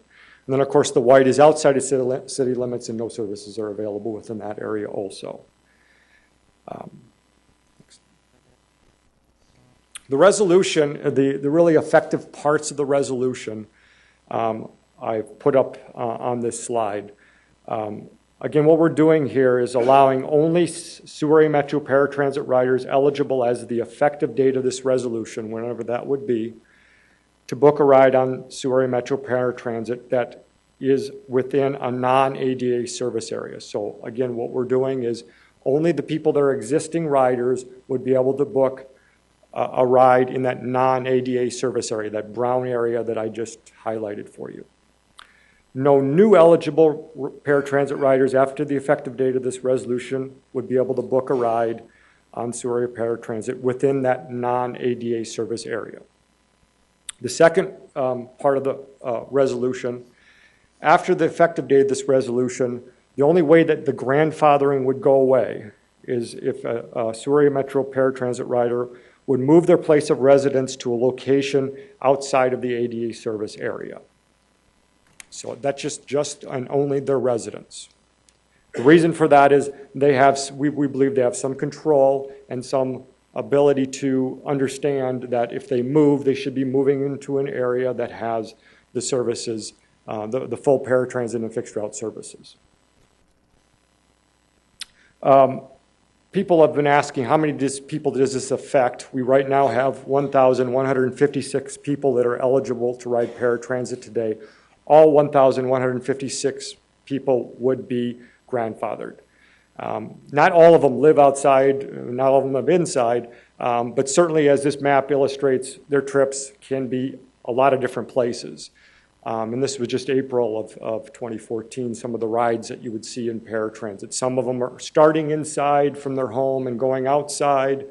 And then, of course, the white is outside of city limits and no services are available within that area also. The resolution, the really effective parts of the resolution, I've put up on this slide. Again, what we're doing here is allowing only Sioux Area Metro paratransit riders eligible as the effective date of this resolution, whenever that would be, to book a ride on Sioux Area Metro paratransit that is within a non-ADA service area. So again, what we're doing is only the people that are existing riders would be able to book a ride in that non-ADA service area, that brown area that I just highlighted for you. No new eligible paratransit riders after the effective date of this resolution would be able to book a ride on Sioux Area Paratransit within that non-ADA service area. The second part of the resolution, after the effective date of this resolution, the only way that the grandfathering would go away is if a Sioux Area Metro Paratransit rider would move their place of residence to a location outside of the ADA service area. So that's just and only their residence. The reason for that is we believe they have some control and some ability to understand that if they move, they should be moving into an area that has the services, the full paratransit and fixed route services. People have been asking how many people does this affect? We right now have 1,156 people that are eligible to ride paratransit today. All 1,156 people would be grandfathered. Not all of them live outside, not all of them live inside, but certainly as this map illustrates, their trips can be a lot of different places. And this was just April of 2014, some of the rides that you would see in paratransit. Some of them are starting inside from their home and going outside.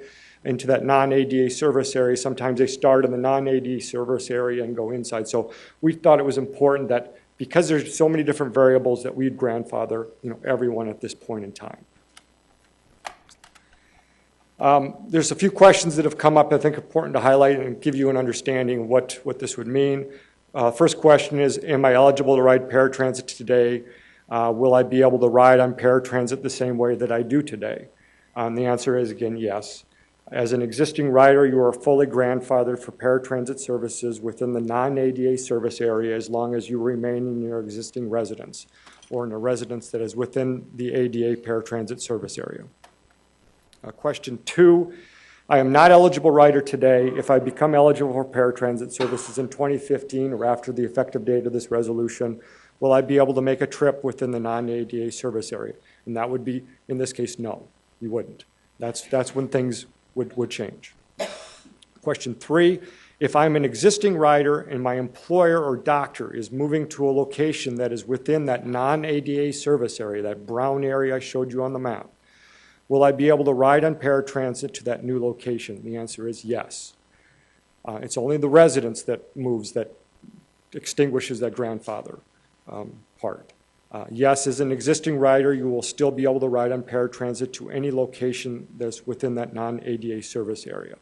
into that non-ADA service area. Sometimes they start in the non-ADA service area and go inside. So we thought it was important that because there's so many different variables that we'd grandfather, everyone at this point in time. There's a few questions that have come up I think important to highlight and give you an understanding of what this would mean. First question is, am I eligible to ride paratransit today? Will I be able to ride on paratransit the same way that I do today? The answer is, again, yes. As an existing rider, you are fully grandfathered for paratransit services within the non-ADA service area as long as you remain in your existing residence or in a residence that is within the ADA paratransit service area. Question 2, I am not eligible rider today. If I become eligible for paratransit services in 2015 or after the effective date of this resolution, will I be able to make a trip within the non-ADA service area? And that would be, in this case, no, you wouldn't. That's when things would change. Question 3, if I'm an existing rider and my employer or doctor is moving to a location that is within that non-ADA service area, that brown area I showed you on the map, will I be able to ride on paratransit to that new location? The answer is yes. It's only the residence that moves, that extinguishes that grandfather part. Yes, as an existing rider, you will still be able to ride on paratransit to any location that's within that non-ADA service area.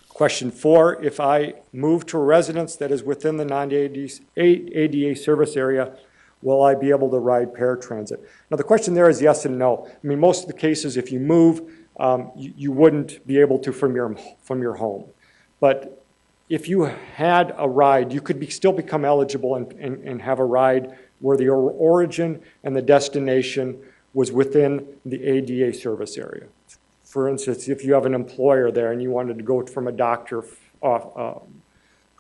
Question 4, if I move to a residence that is within the non-ADA service area, will I be able to ride paratransit? Now the question there is yes and no. I mean, most of the cases, if you move, you wouldn't be able to from your home. But if you had a ride, you could still become eligible and have a ride where the origin and the destination was within the ADA service area. For instance, if you have an employer there and you wanted to go from a doctor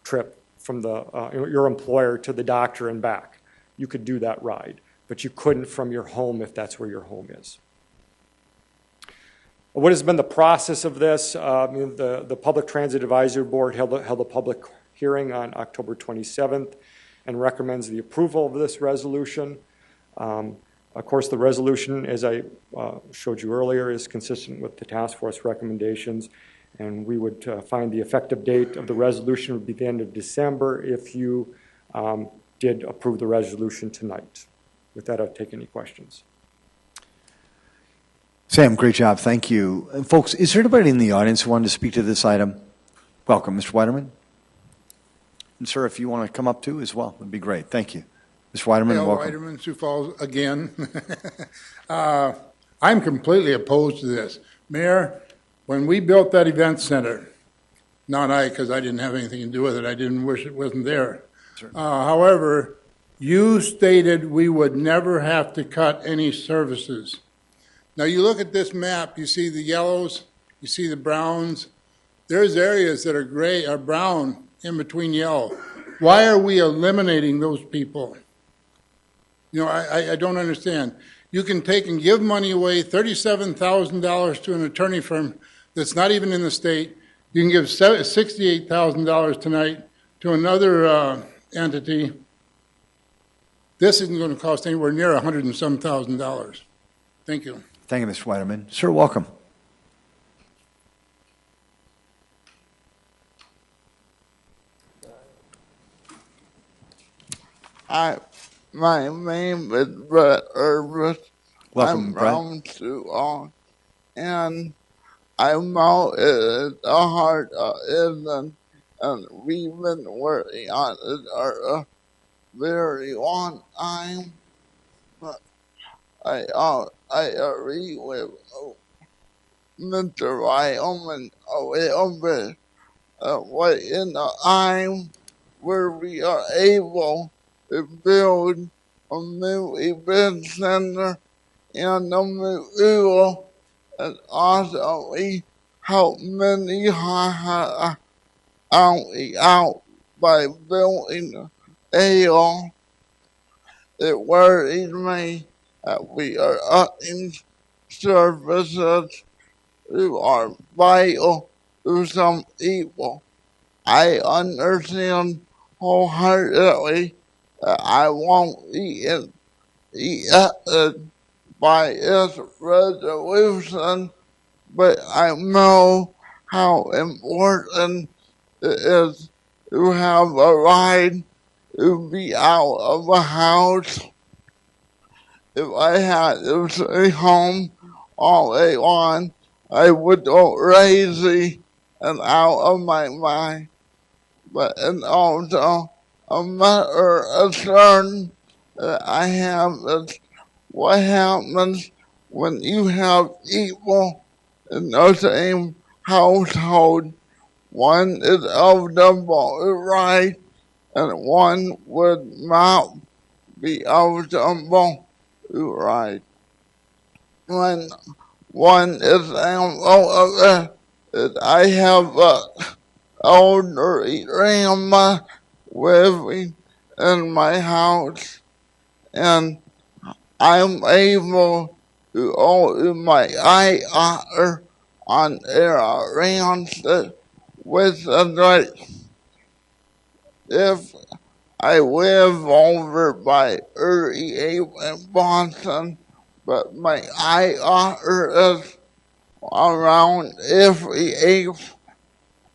trip from your employer to the doctor and back, you could do that ride, but you couldn't from your home if that's where your home is. What has been the process of this? The Public Transit Advisory Board held a public hearing on October 27th and recommends the approval of this resolution. Of course, the resolution, as I showed you earlier, is consistent with the task force recommendations, and we would find the effective date of the resolution would be the end of December if you did approve the resolution tonight. With that, I'll take any questions.
Sam, great job. Thank you. And folks, is there anybody in the audience who wanted to speak to this item? Welcome, Mr. Weiderman. And sir, if you want to come up too as well, would be great. Thank you. Mr. Weiderman, welcome.
Weiderman, Sioux Falls again. I'm completely opposed to this. Mayor, when we built that event center, not I, because I didn't have anything to do with it. I didn't wish it wasn't there. However, you stated we would never have to cut any services. Now you look at this map, you see the yellows, you see the browns. There's areas that are gray or brown in between yellow. Why are we eliminating those people? You know, I don't understand. You can take and give money away, $37,000 to an attorney firm that's not even in the state. You can give $68,000 tonight to another entity. This isn't going to cost anywhere near $100 and some thousand. Thank you.
Thank you, Mr. Weiderman. Sir, welcome.
My name is Brett Urban.
Welcome,
I'm
Brett.
from Sioux Falls, and I'm out at the heart of it, and we've been working on it for a very long time. But I agree with Mr. Wyoming a little bit. What in the time where we are able to build a new event center and a new and also we help many out by building a it worries me that we are upping services who are vital to some people. I understand wholeheartedly that I won't be affected by this resolution but I know how important it is to have a ride to be out of a house. If I had to stay home all day long, I would go crazy and out of my mind. But it's also a matter of concern that I have is what happens when you have people in the same household. One is eligible to ride and one would not be eligible to ride. When one example of it is I have an elderly grandma living in my house, and I'm able to order my IR on Paratransit with the rate. If I live over by 38 in Boston, but my IR is around 58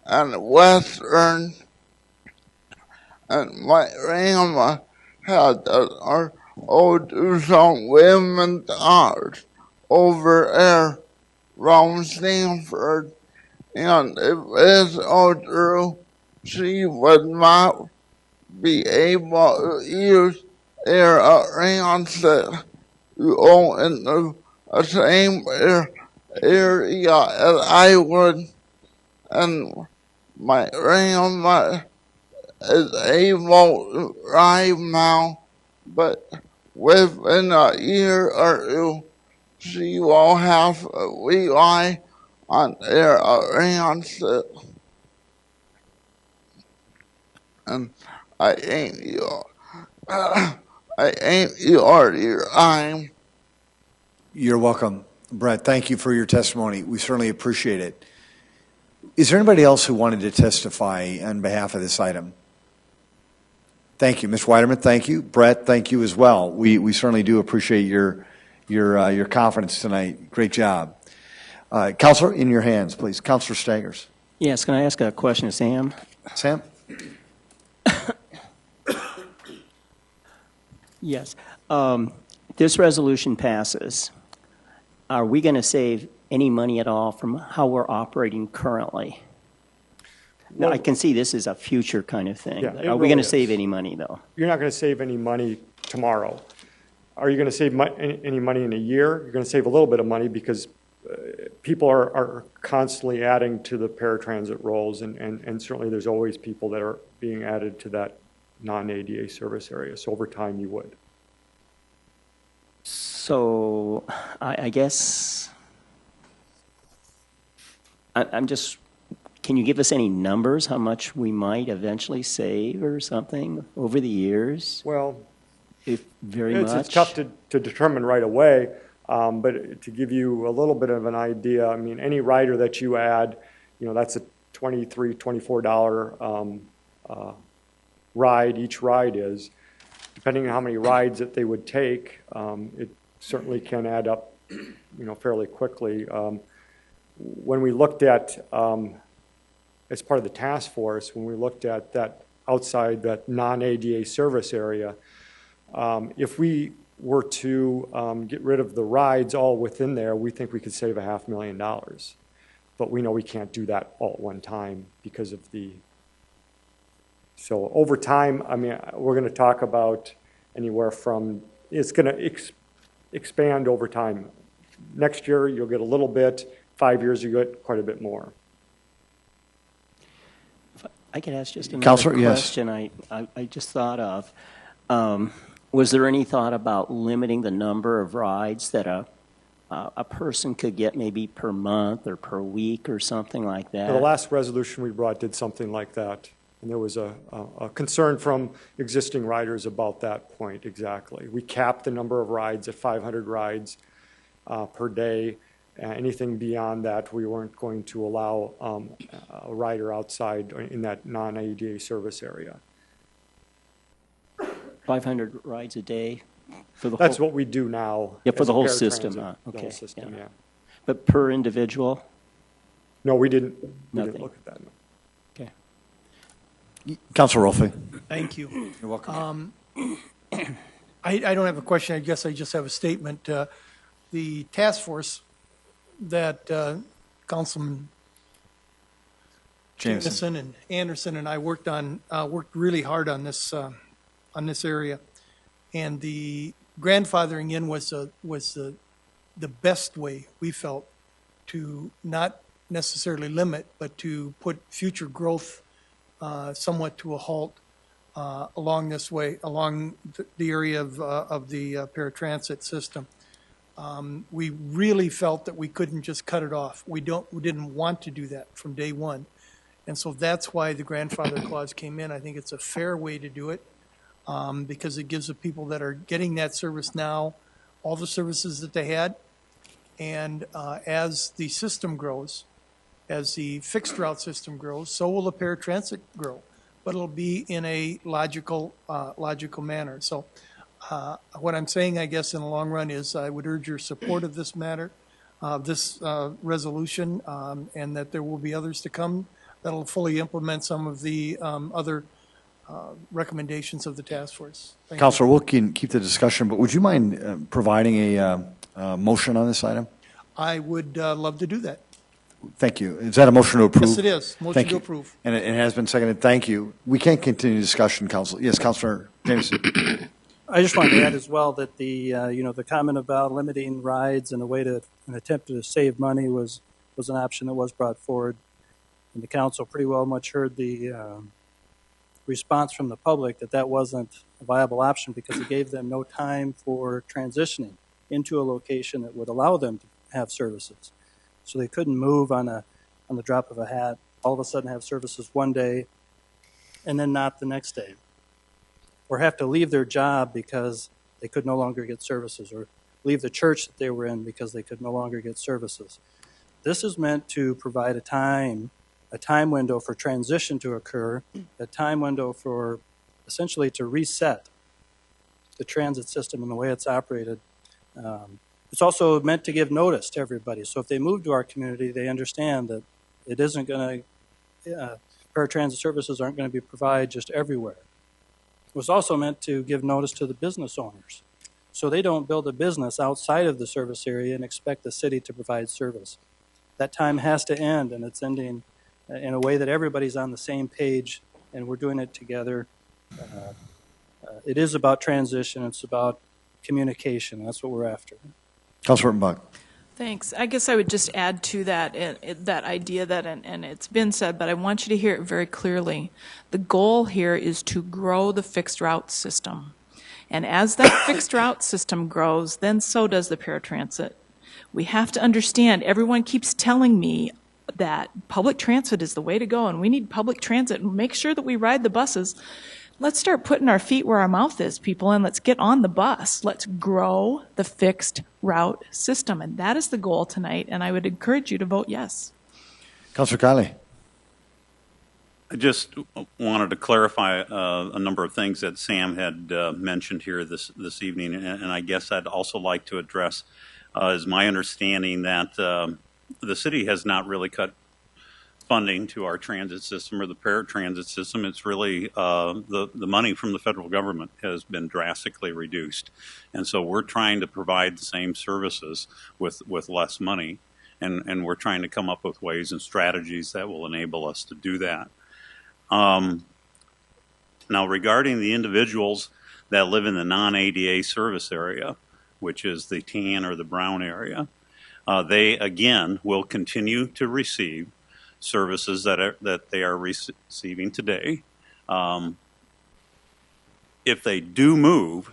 and Western, and my grandma had our older some women's hours over there from Stanford, and if it's all true, she would not be able to use their transit to go into the same area as I would, and my grandma is able to drive now, but within a year or two, she will have to rely on their transit. And I ain't your time.
You're welcome, Brett. Thank you for your testimony. We certainly appreciate it. Is there anybody else who wanted to testify on behalf of this item? Thank you, Ms. Weiderman. Thank you, Brett. Thank you as well. We certainly do appreciate your confidence tonight. Great job, Councilor. In your hands, please, Councilor Staggers.
Yes. Can I ask a question to Sam?
Sam.
Yes. This resolution passes. Are we going to save any money at all from how we're operating currently? Now, I can see this is a future kind of thing.
Yeah,
Are we going to save any money, though?
You're not going to save any money tomorrow. Are you going to save any money in a year? You're going to save a little bit of money because people are constantly adding to the paratransit rolls, and certainly there's always people that are being added to that non-ADA service area. So over time, you would.
So I guess I'm just, can you give us any numbers, how much we might eventually save or something over the years?
Well,
if very much.
It's tough to determine right away, but to give you a little bit of an idea, I mean, any rider that you add, you know, that's a $23, $24 ride. Each ride is, depending on how many rides that they would take, it certainly can add up, you know, fairly quickly. When we looked at, as part of the task force, when we looked at that outside that non-ADA service area, if we were to get rid of the rides all within there, we think we could save $500,000. But we know we can't do that all at one time because of the, so over time, I mean, we're going to talk about anywhere from, it's going to expand over time. Next year, you'll get a little bit. 5 years, you get quite a bit more.
If I could ask just another
Counselor,
question
yes.
I just thought of. Was there any thought about limiting the number of rides that a person could get maybe per month or per week or something like that?
The last resolution we brought did something like that. And there was a concern from existing riders about that point exactly. We capped the number of rides at 500 rides per day. Anything beyond that, we weren't going to allow a rider outside in that non-ADA service area.
500 rides a day for the
That's
whole,
what we do now.
Yeah, for
as
the
a
whole
paratransit,
system.
the
Okay.
whole system, yeah.
But per individual?
No, we didn't
Nothing.
look at that. No.
Councilor Rolfe.
Thank you.
You're welcome.
I don't have a question. I guess I just have a statement. The task force that Councilman Jameson and Anderson and I worked on worked really hard on this area, and the grandfathering in was the best way we felt to not necessarily limit, but to put future growth somewhat to a halt along this way, along the area of the paratransit system. We really felt that we couldn't just cut it off. We didn't want to do that from day one. And so that's why the grandfather clause came in. I think it's a fair way to do it because it gives the people that are getting that service now all the services that they had. And as the system grows, as the fixed route system grows, so will the paratransit grow, but it'll be in a logical manner. So what I'm saying, I guess, in the long run is I would urge your support of this matter, this resolution, and that there will be others to come that'll fully implement some of the other recommendations of the task force.
Councilor, we'll keep the discussion, but would you mind providing a motion on this item?
I would love to do that.
Thank you. Is that a motion to approve?
Yes, it is. Motion to approve.
And it has been seconded. Thank you. We can't continue discussion, Council. Yes, Councilor Jameson.
I just wanted to add as well that the the comment about limiting rides and an attempt to save money was an option that was brought forward, and the council pretty well much heard the response from the public that wasn't a viable option because it gave them no time for transitioning into a location that would allow them to have services. So they couldn't move on the drop of a hat, all of a sudden have services one day and then not the next day, or have to leave their job because they could no longer get services, or leave the church that they were in because they could no longer get services. This is meant to provide a time window for transition to occur, a time window for essentially to reset the transit system and the way it's operated. It's also meant to give notice to everybody. So if they move to our community, they understand that it isn't going to, paratransit services aren't going to be provided just everywhere. It was also meant to give notice to the business owners, so they don't build a business outside of the service area and expect the city to provide service. That time has to end, and it's ending in a way that everybody's on the same page, and we're doing it together. It is about transition. It's about communication. That's what we're after.
Councilor Buck.
Thanks. I guess I would just add to that that idea that, and it's been said, but I want you to hear it very clearly. The goal here is to grow the fixed route system. And as that fixed route system grows, then so does the paratransit. We have to understand, everyone keeps telling me that public transit is the way to go, and we need public transit, and make sure that we ride the buses. Let's start putting our feet where our mouth is, people, and let's get on the bus. Let's grow the fixed route system, and that is the goal tonight, and I would encourage you to vote yes.
Councilor Kiley.
I just wanted to clarify a number of things that Sam had mentioned here this evening, and I guess I'd also like to address is my understanding that the city has not really cut funding to our transit system or the paratransit system. It's really the money from the federal government has been drastically reduced, and so we're trying to provide the same services with less money, and we're trying to come up with ways and strategies that will enable us to do that. Now, regarding the individuals that live in the non-ADA service area, which is the tan or the brown area, they again will continue to receive services that they are receiving today. If they do move,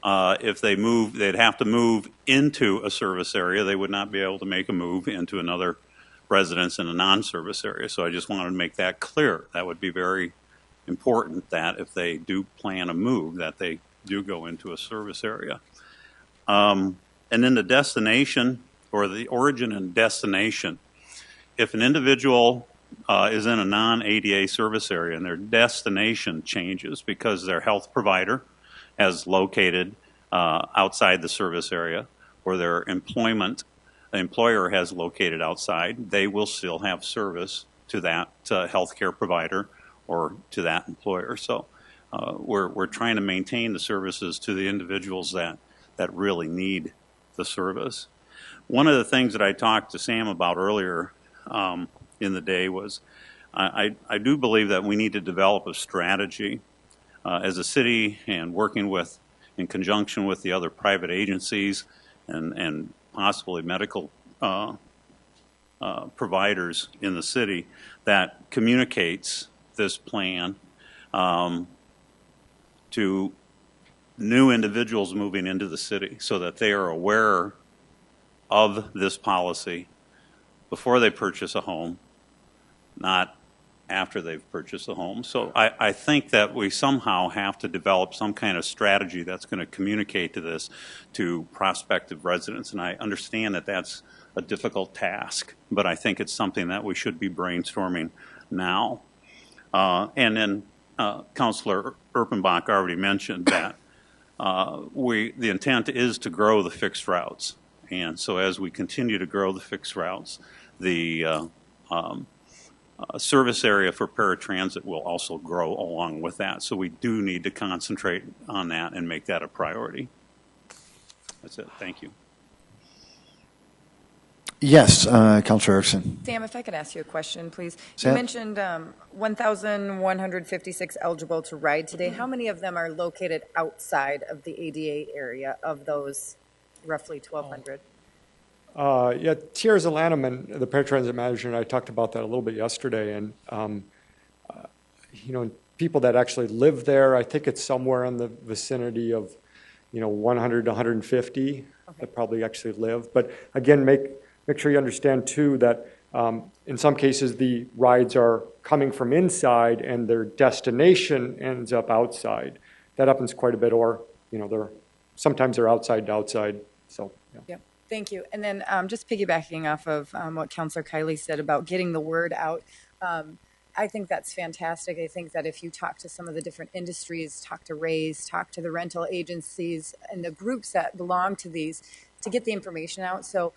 they'd have to move into a service area. They would not be able to make a move into another residence in a non-service area. So I just wanted to make that clear. That would be very important, that if they do plan a move, that they do go into a service area. And then the destination, or the origin and destination. If an individual is in a non-ADA service area and their destination changes because their health provider is located outside the service area, or their employment employer has located outside, they will still have service to that healthcare provider or to that employer. So we're trying to maintain the services to the individuals that really need the service. One of the things that I talked to Sam about earlier in the day was I do believe that we need to develop a strategy as a city and working in conjunction with the other private agencies and possibly medical providers in the city that communicates this plan to new individuals moving into the city so that they are aware of this policy before they purchase a home, not after they've purchased a home. So I think that we somehow have to develop some kind of strategy that's going to communicate this to prospective residents. And I understand that that's a difficult task, but I think it's something that we should be brainstorming now. And then Councilor Erpenbach already mentioned that the intent is to grow the fixed routes. And so as we continue to grow the fixed routes, the service area for paratransit will also grow along with that. So we do need to concentrate on that and make that a priority. That's it. Thank you.
Yes, Councilor Erickson.
Sam, if I could ask you a question, please.
Sam?
You mentioned 1,156 eligible to ride today. How many of them are located outside of the ADA area of those roughly 1,200?
Yeah, Tiers Atlanta, the paratransit manager, and I talked about that a little bit yesterday. And, people that actually live there, I think it's somewhere in the vicinity of, 100 to 150 that probably actually live. But again, make sure you understand, too, that in some cases the rides are coming from inside and their destination ends up outside. That happens quite a bit, or, sometimes they're outside to outside. So, yeah.
Yep. Thank you. And then just piggybacking off of what Councilor Kiley said about getting the word out, I think that's fantastic. I think that if you talk to some of the different industries, talk to Raise, talk to the rental agencies and the groups that belong to these, to get the information out. So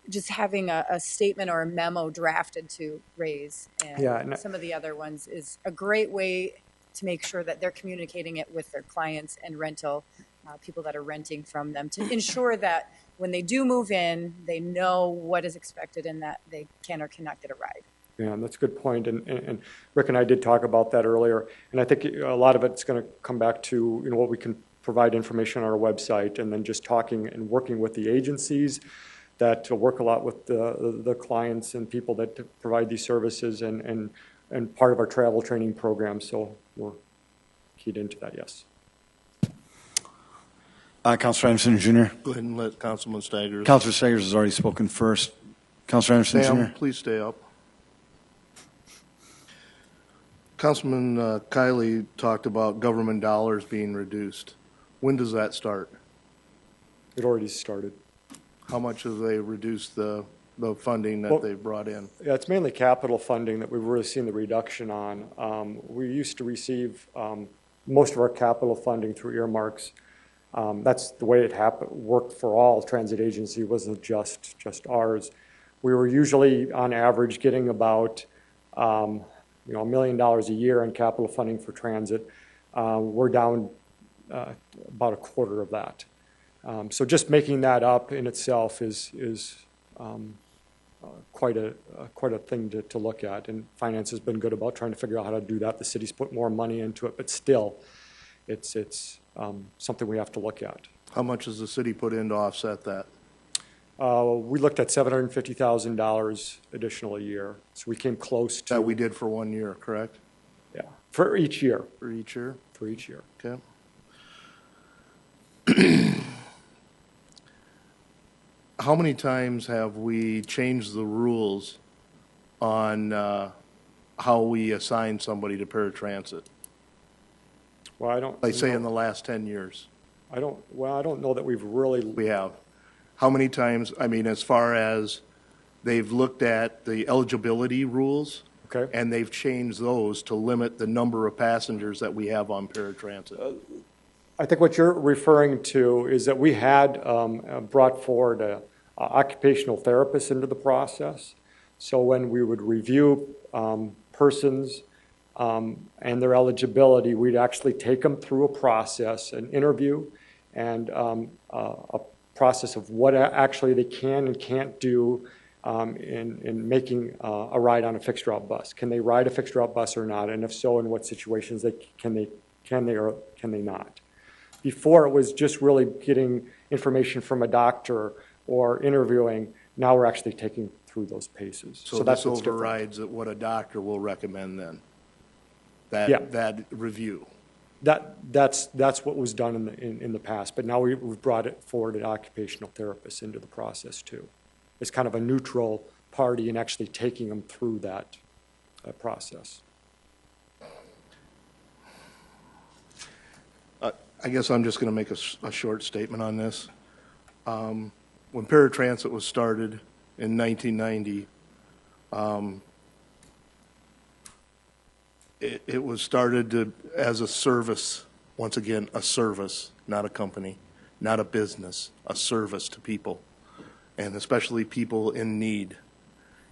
just having a statement or a memo drafted to Raise and some of the other ones is a great way to make sure that they're communicating it with their clients and rental people that are renting from them, to ensure that when they do move in, they know what is expected and that they can or cannot get a ride.
Yeah, and that's a good point. And Rick and I did talk about that earlier. And I think a lot of it's going to come back to what we can provide information on our website, and then just talking and working with the agencies that work a lot with the clients and people that provide these services, and part of our travel training program. So we're keyed into that, yes.
Councilor Anderson Jr.
Go ahead and let Councilman Staggers.
Councilor Staggers has already spoken first. Councilor Anderson
Sam,
Jr.
please stay up. Councilman Kiley talked about government dollars being reduced. When does that start?
It already started.
How much have they reduced the funding that they brought in?
Yeah, it's mainly capital funding that we've really seen the reduction on. We used to receive most of our capital funding through earmarks. That's the way it worked for all transit agency, wasn't just ours. We were usually on average getting about $1 million a year in capital funding for transit. We're down about a quarter of that. So just making that up in itself is quite a thing to look at. And finance has been good about trying to figure out how to do that. The city's put more money into it, but still, it's something we have to look at.
How much has the city put in to offset that?
We looked at $750,000 additional a year, so we came close to.
That we did for 1 year, correct?
Yeah, for each year.
For each year?
For each year.
Okay. How many times have we changed the rules on how we assign somebody to paratransit?
Well, I don't.
Like say in the last 10 years.
I don't know that we've really.
We have. How many times, I mean, as far as they've looked at the eligibility rules,
okay,
and they've changed those to limit the number of passengers that we have on paratransit?
I think what you're referring to is that we had brought forward occupational therapists into the process. So when we would review persons and their eligibility, we'd actually take them through a process, an interview, and a process of what actually they can and can't do in making a ride on a fixed route bus. Can they ride a fixed route bus or not? And if so, in what situations can they or can they not? Before, it was just really getting information from a doctor or interviewing. Now we're actually taking through those paces.
So
that's
this
what's different.
overrides what a doctor will recommend then?
Yeah.
That review?
That's what was done in the past, but now we've brought it forward an occupational therapist into the process too. It's kind of a neutral party in actually taking them through that process.
I guess I'm just going to make a short statement on this. When Paratransit was started in 1990, it was started as a service, once again, a service, not a company, not a business, a service to people, and especially people in need.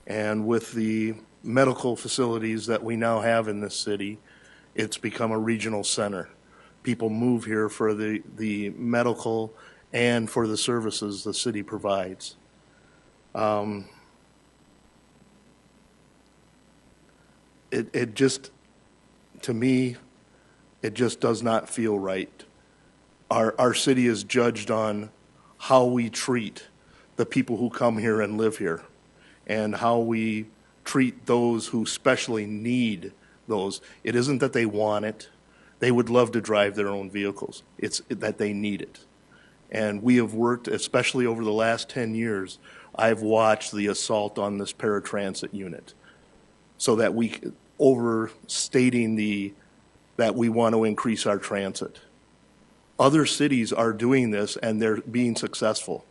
And with the medical facilities that we now have in this city, it's become a regional center. People move here for the medical and for the services the city provides. It just, to me, it just does not feel right. Our city is judged on how we treat the people who come here and live here, and how we treat those who especially need those. It isn't that they want it. They would love to drive their own vehicles. It's that they need it. And we have worked, especially over the last 10 years, I've watched the assault on this paratransit unit, so that we, overstating that we want to increase our transit. Other cities are doing this and they're being successful.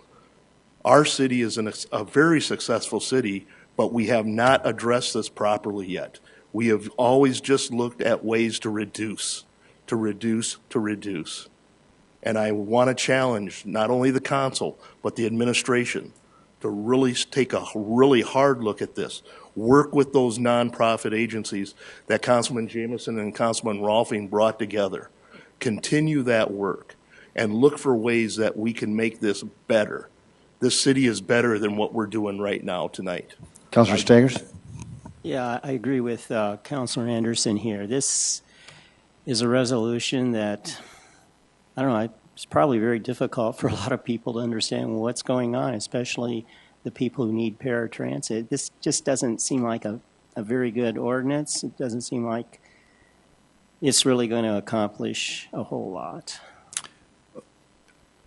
Our city is a very successful city, but we have not addressed this properly yet. We have always just looked at ways to reduce. And I want to challenge not only the council, but the administration to really take a really hard look at this. Work with those nonprofit agencies that Councilman Jameson and Councilman Rolfing brought together. Continue that work and look for ways that we can make this better. This city is better than what we're doing right now tonight.
Councilor Staggers?
Yeah, I agree with Councilor Anderson here. This is a resolution that, I don't know, it's probably very difficult for a lot of people to understand what's going on, especially the people who need paratransit. This just doesn't seem like a very good ordinance. It doesn't seem like it's really going to accomplish a whole lot.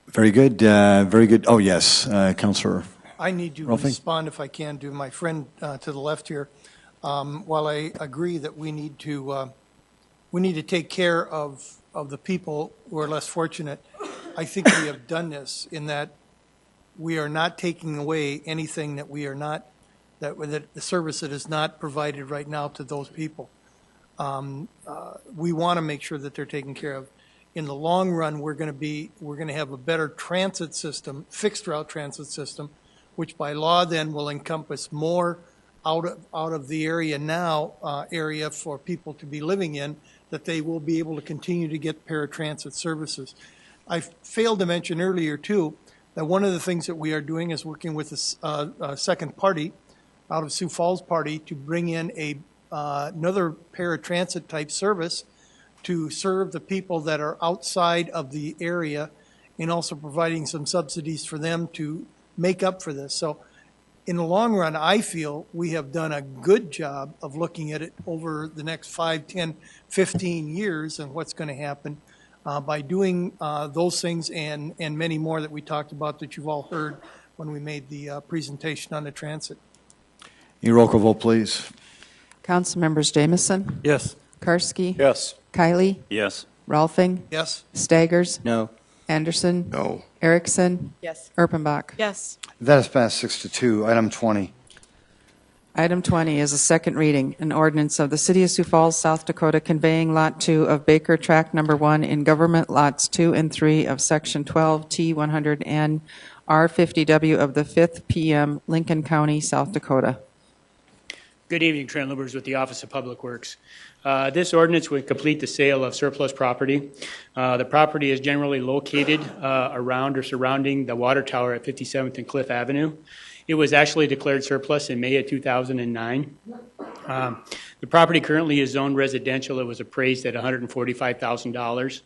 Very good. Very good. Oh, yes, Councilor.
I need to respond, if I can, to my friend to the left here. While I agree that we need to take care of the people who are less fortunate, I think we have done this in that we are not taking away anything that we are not, that the service that is not provided right now to those people. We want to make sure that they're taken care of. In the long run, we're going to have a better transit system, fixed route transit system, which by law then will encompass more out of the area now, area for people to be living in, that they will be able to continue to get paratransit services. I failed to mention earlier, too, that one of the things that we are doing is working with a second party out of Sioux Falls party to bring in another paratransit type service to serve the people that are outside of the area, and also providing some subsidies for them to make up for this. So in the long run, I feel we have done a good job of looking at it over the next 5, 10, 15 years and what's going to happen by doing those things and many more that we talked about that you've all heard when we made the presentation on the transit.
A roll call vote, please.
Council members Jameson?
Yes.
Karski?
Yes.
Kiley?
Yes.
Rolfing?
Yes.
Staggers?
No.
Anderson?
No.
Erickson?
Yes.
Erpenbach?
Yes.
That is passed 6-2. Item 20.
Item 20 is a second reading, an ordinance of the City of Sioux Falls, South Dakota, conveying Lot 2 of Baker Tract Number 1 in Government Lots 2 and 3 of Section 12 T100N R50W of the 5th PM, Lincoln County, South Dakota.
Good evening, Trent Lubbers with the Office of Public Works. This ordinance would complete the sale of surplus property. The property is generally located around or surrounding the water tower at 57th and Cliff Avenue. It was actually declared surplus in May of 2009. The property currently is zoned residential. It was appraised at $145,000.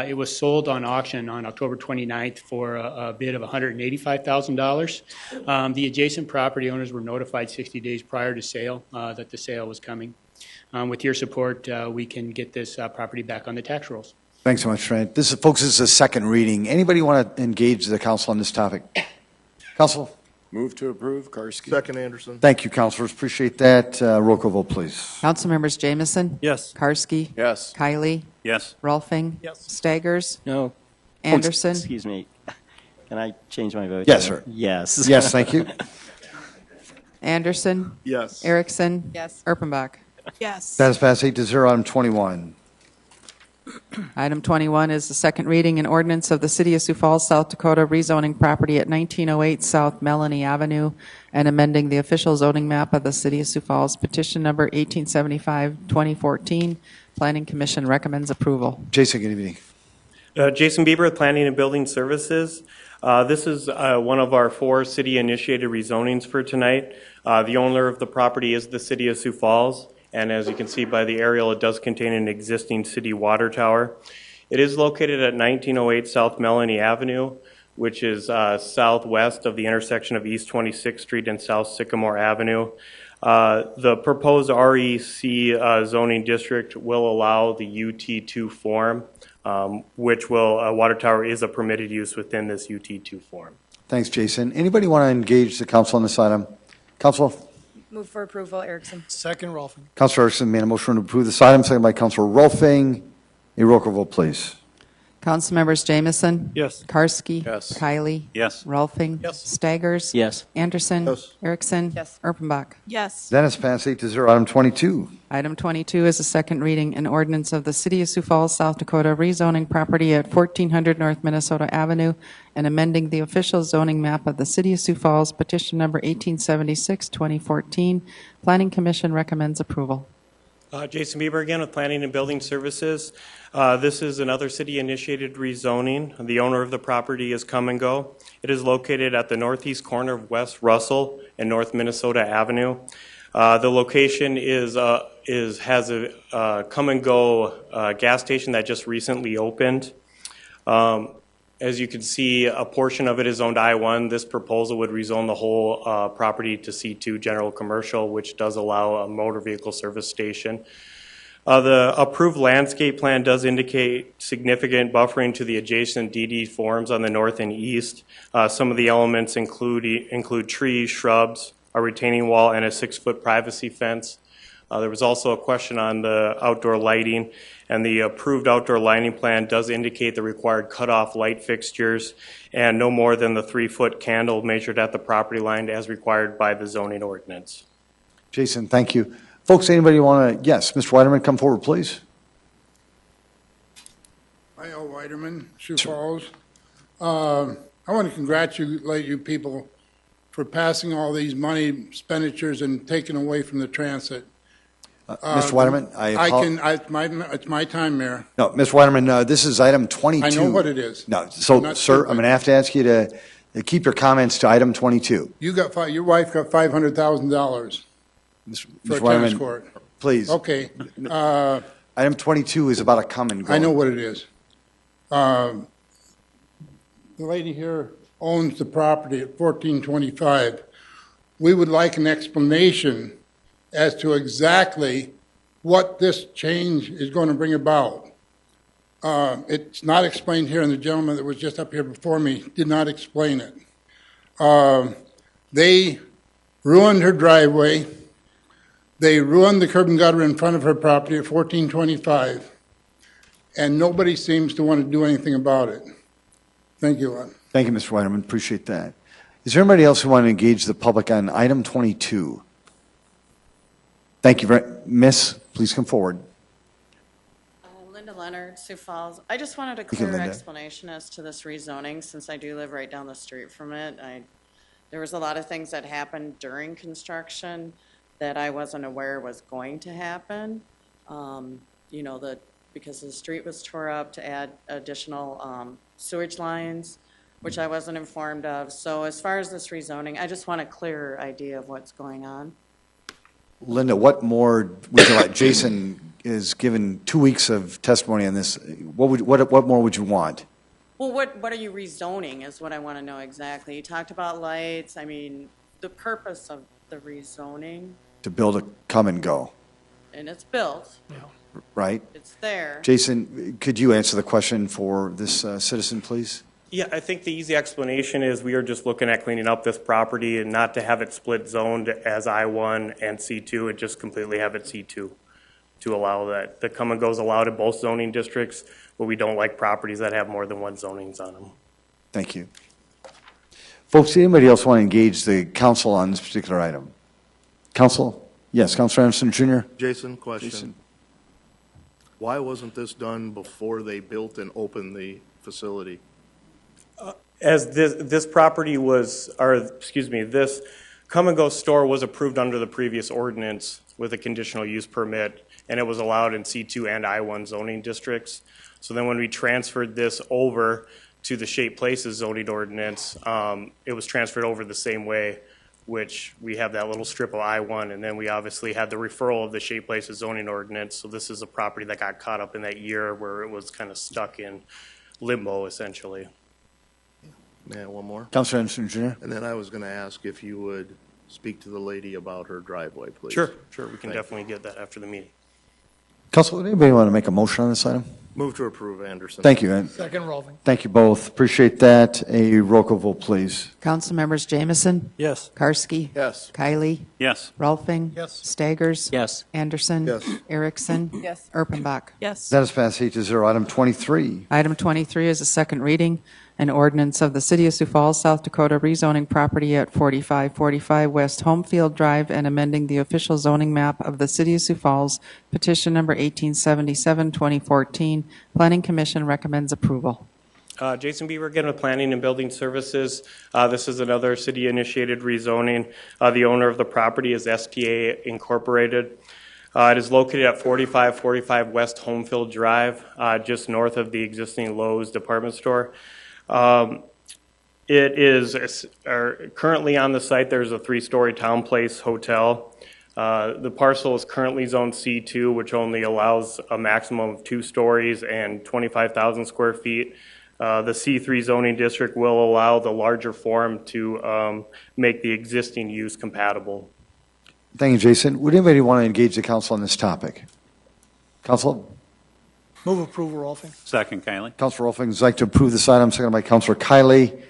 It was sold on auction on October 29th for a bid of $185,000. The adjacent property owners were notified 60 days prior to sale that the sale was coming. With your support, we can get this property back on the tax rolls.
Thanks so much, Trent. Folks, this is a second reading. Anybody want to engage the council on this topic? Council?
Move to approve, Karski.
Second, Anderson.
Thank you, councilors. Appreciate that. Roll call vote, please.
Councilmembers Jamison?
Yes.
Karski?
Yes.
Kylie?
Yes.
Rolfing?
Yes.
Staggers?
No.
Anderson?
Excuse me. Can I change my vote?
Yes, sir.
Yes.
Yes, thank you.
Anderson?
Yes.
Erickson?
Yes.
Erpenbach?
Yes.
That is passed 8-0. Item 21.
Item 21 is the second reading and ordinance of the City of Sioux Falls, South Dakota, rezoning property at 1908 South Melanie Avenue and amending the official zoning map of the City of Sioux Falls. Petition number 1875-2014. Planning Commission recommends approval.
Jason, good evening.
Jason Beaver with Planning and Building Services. This is one of our 4 city-initiated rezonings for tonight. The owner of the property is the City of Sioux Falls. And as you can see by the aerial, it does contain an existing city water tower. It is located at 1908 South Melanie Avenue, which is southwest of the intersection of East 26th Street and South Sycamore Avenue. The proposed REC zoning district will allow the UT2 form, which a water tower is a permitted use within this UT2 form.
Thanks, Jason. Anybody want to engage the council on this item? Council?
Move for approval, Erickson.
Second, Rolfing.
Councilor Erickson made a motion to approve this item, seconded by Councilor Rolfing. A roll call vote, please.
Councilmembers Jamison?
Yes.
Karski?
Yes.
Kylie?
Yes.
Rolfing?
Yes.
Staggers?
Yes.
Anderson?
Yes.
Erickson?
Yes.
Erpenbach?
Yes.
That is passed 8-0. Item 22.
Item 22 is a second reading and ordinance of the City of Sioux Falls, South Dakota, rezoning property at 1400 North Minnesota Avenue and amending the official zoning map of the City of Sioux Falls. Petition number 1876-2014. Planning Commission recommends approval.
Jason Beaver again with Planning and Building Services. This is another city-initiated rezoning. The owner of the property is Come and Go. It is located at the northeast corner of West Russell and North Minnesota Avenue. The location has a Come and Go gas station that just recently opened. As you can see, a portion of it is owned I-1. This proposal would rezone the whole property to C2 general commercial, which does allow a motor vehicle service station. The approved landscape plan does indicate significant buffering to the adjacent DD forms on the north and east. Some of the elements include trees, shrubs, a retaining wall, and a 6-foot privacy fence. There was also a question on the outdoor lighting, and the approved outdoor lighting plan does indicate the required cutoff light fixtures and no more than the 3-foot candle measured at the property line as required by the zoning ordinance.
Jason, thank you. Folks, anybody want to? Yes, Mr. Weiderman, come forward, please.
Hi, Al Weiderman, Sioux Falls. I want to congratulate you people for passing all these money expenditures and taking away from the transit.
Mr. Weiderman,
it's my time, Mayor.
No, Mr. Weiderman, this is item 22.
I know what it is.
No, so, sir, I'm going to have to ask you to keep your comments to item 22.
Your wife got $500,000 for a tennis court.
Please.
Okay.
Item 22 is about a come and go.
I know what it is. The lady here owns the property at 1425. We would like an explanation as to exactly what this change is going to bring about. It's not explained here, and the gentleman that was just up here before me did not explain it. They ruined her driveway. They ruined the curb and gutter in front of her property at 1425, and nobody seems to want to do anything about it. Thank you.
Thank you, Mr. Weiderman. Appreciate that. Is there anybody else who want to engage the public on item 22? Thank you very much. Miss, please come forward.
Linda Leonard, Sioux Falls. I just wanted a
You can,
clear
Linda.
explanation as to this rezoning, since I do live right down the street from it. There was a lot of things that happened during construction that I wasn't aware was going to happen. You know, because the street was tore up to add additional sewage lines, which I wasn't informed of. So as far as this rezoning, I just want a clearer idea of what's going on.
Linda, what more would you like? Jason is given 2 weeks of testimony on this. What more would you want?
Well, what are you rezoning is what I want to know exactly. You talked about lights. I mean, the purpose of the rezoning.
To build a come and go,
And it's built.
right?
It's there.
Jason, could you answer the question for this citizen, please?
Yeah, I think the easy explanation is we are just looking at cleaning up this property and not to have it split zoned as I-1 and C2, and just completely have it C2 to allow that. The come and go is allowed in both zoning districts, but we don't like properties that have more than one zonings on them.
Thank you. Folks, anybody else want to engage the council on this particular item? Council? Yes, Councilor Anderson Jr.?
Jason, question.
Jason.
Why wasn't this done before they built and opened the facility?
As this property was, or excuse me, this come and go store was approved under the previous ordinance with a conditional use permit, and it was allowed in C2 and I-1 zoning districts. So then when we transferred this over to the Shape Places zoning ordinance, it was transferred over the same way, which we have that little strip of I-1, and then we obviously had the referral of the Shape Places zoning ordinance. So this is a property that got caught up in that year where it was kind of stuck in limbo, essentially.
Yeah, one more.
Councilor Anderson Jr.?
And then I was going to ask if you would speak to the lady about her driveway, please.
Sure, we can
Thank
definitely get that after the meeting.
Council, would anybody want to make a motion on this item?
Move to approve, Anderson.
Thank you.
Second, Rolfing.
Thank you both. Appreciate that. A roll call vote, please.
Council members Jameson?
Yes.
Karski?
Yes.
Kylie?
Yes.
Rolfing?
Yes.
Staggers?
Yes.
Anderson?
Yes.
Erickson?
Yes.
Erpenbach?
Yes.
That is passed 8-0. Item 23.
Item 23 is a second reading. An ordinance of the City of Sioux Falls, South Dakota, rezoning property at 4545 West Homefield Drive and amending the official zoning map of the City of Sioux Falls, petition number 1877-2014. Planning Commission recommends approval.
Jason Beaver again with Planning and Building Services. This is another city-initiated rezoning. The owner of the property is STA Incorporated. It is located at 4545 West Homefield Drive, just north of the existing Lowe's department store. It is currently on the site. There's a 3-story Town Place hotel. The parcel is currently zoned C2, which only allows a maximum of 2 stories and 25,000 square feet. The C3 zoning district will allow the larger form to make the existing use compatible.
Thank you, Jason. Would anybody want to engage the council on this topic? Council?
Move approval, Rolfing.
Second, Kylie.
Councilor Rolfing would like to approve this item, seconded by Councilor Kylie.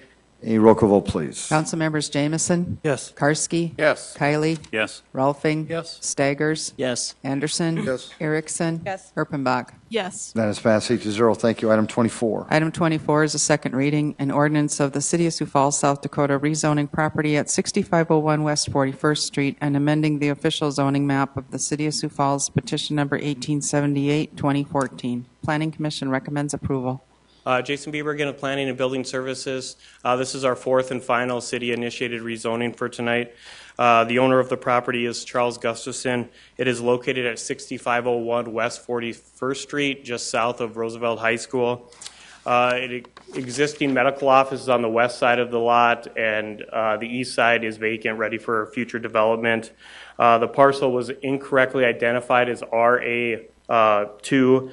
A roll call vote, please.
Council members Jameson?
Yes.
Karski?
Yes.
Kylie?
Yes.
Rolfing?
Yes.
Staggers?
Yes.
Anderson?
Yes.
Erickson?
Yes.
Erpenbach?
Yes.
That is passed 8-0. Thank you. Item 24.
Item 24 is a second reading, an ordinance of the City of Sioux Falls, South Dakota, rezoning property at 6501 West 41st Street and amending the official zoning map of the City of Sioux Falls, petition number 1878-2014. Planning Commission recommends approval.
Jason Beaver again with Planning and Building Services. This is our 4th and final city-initiated rezoning for tonight. The owner of the property is Charles Gustafson. It is located at 6501 West 41st Street, just south of Roosevelt High School. Existing medical office is on the west side of the lot, and the east side is vacant, ready for future development. The parcel was incorrectly identified as RA2,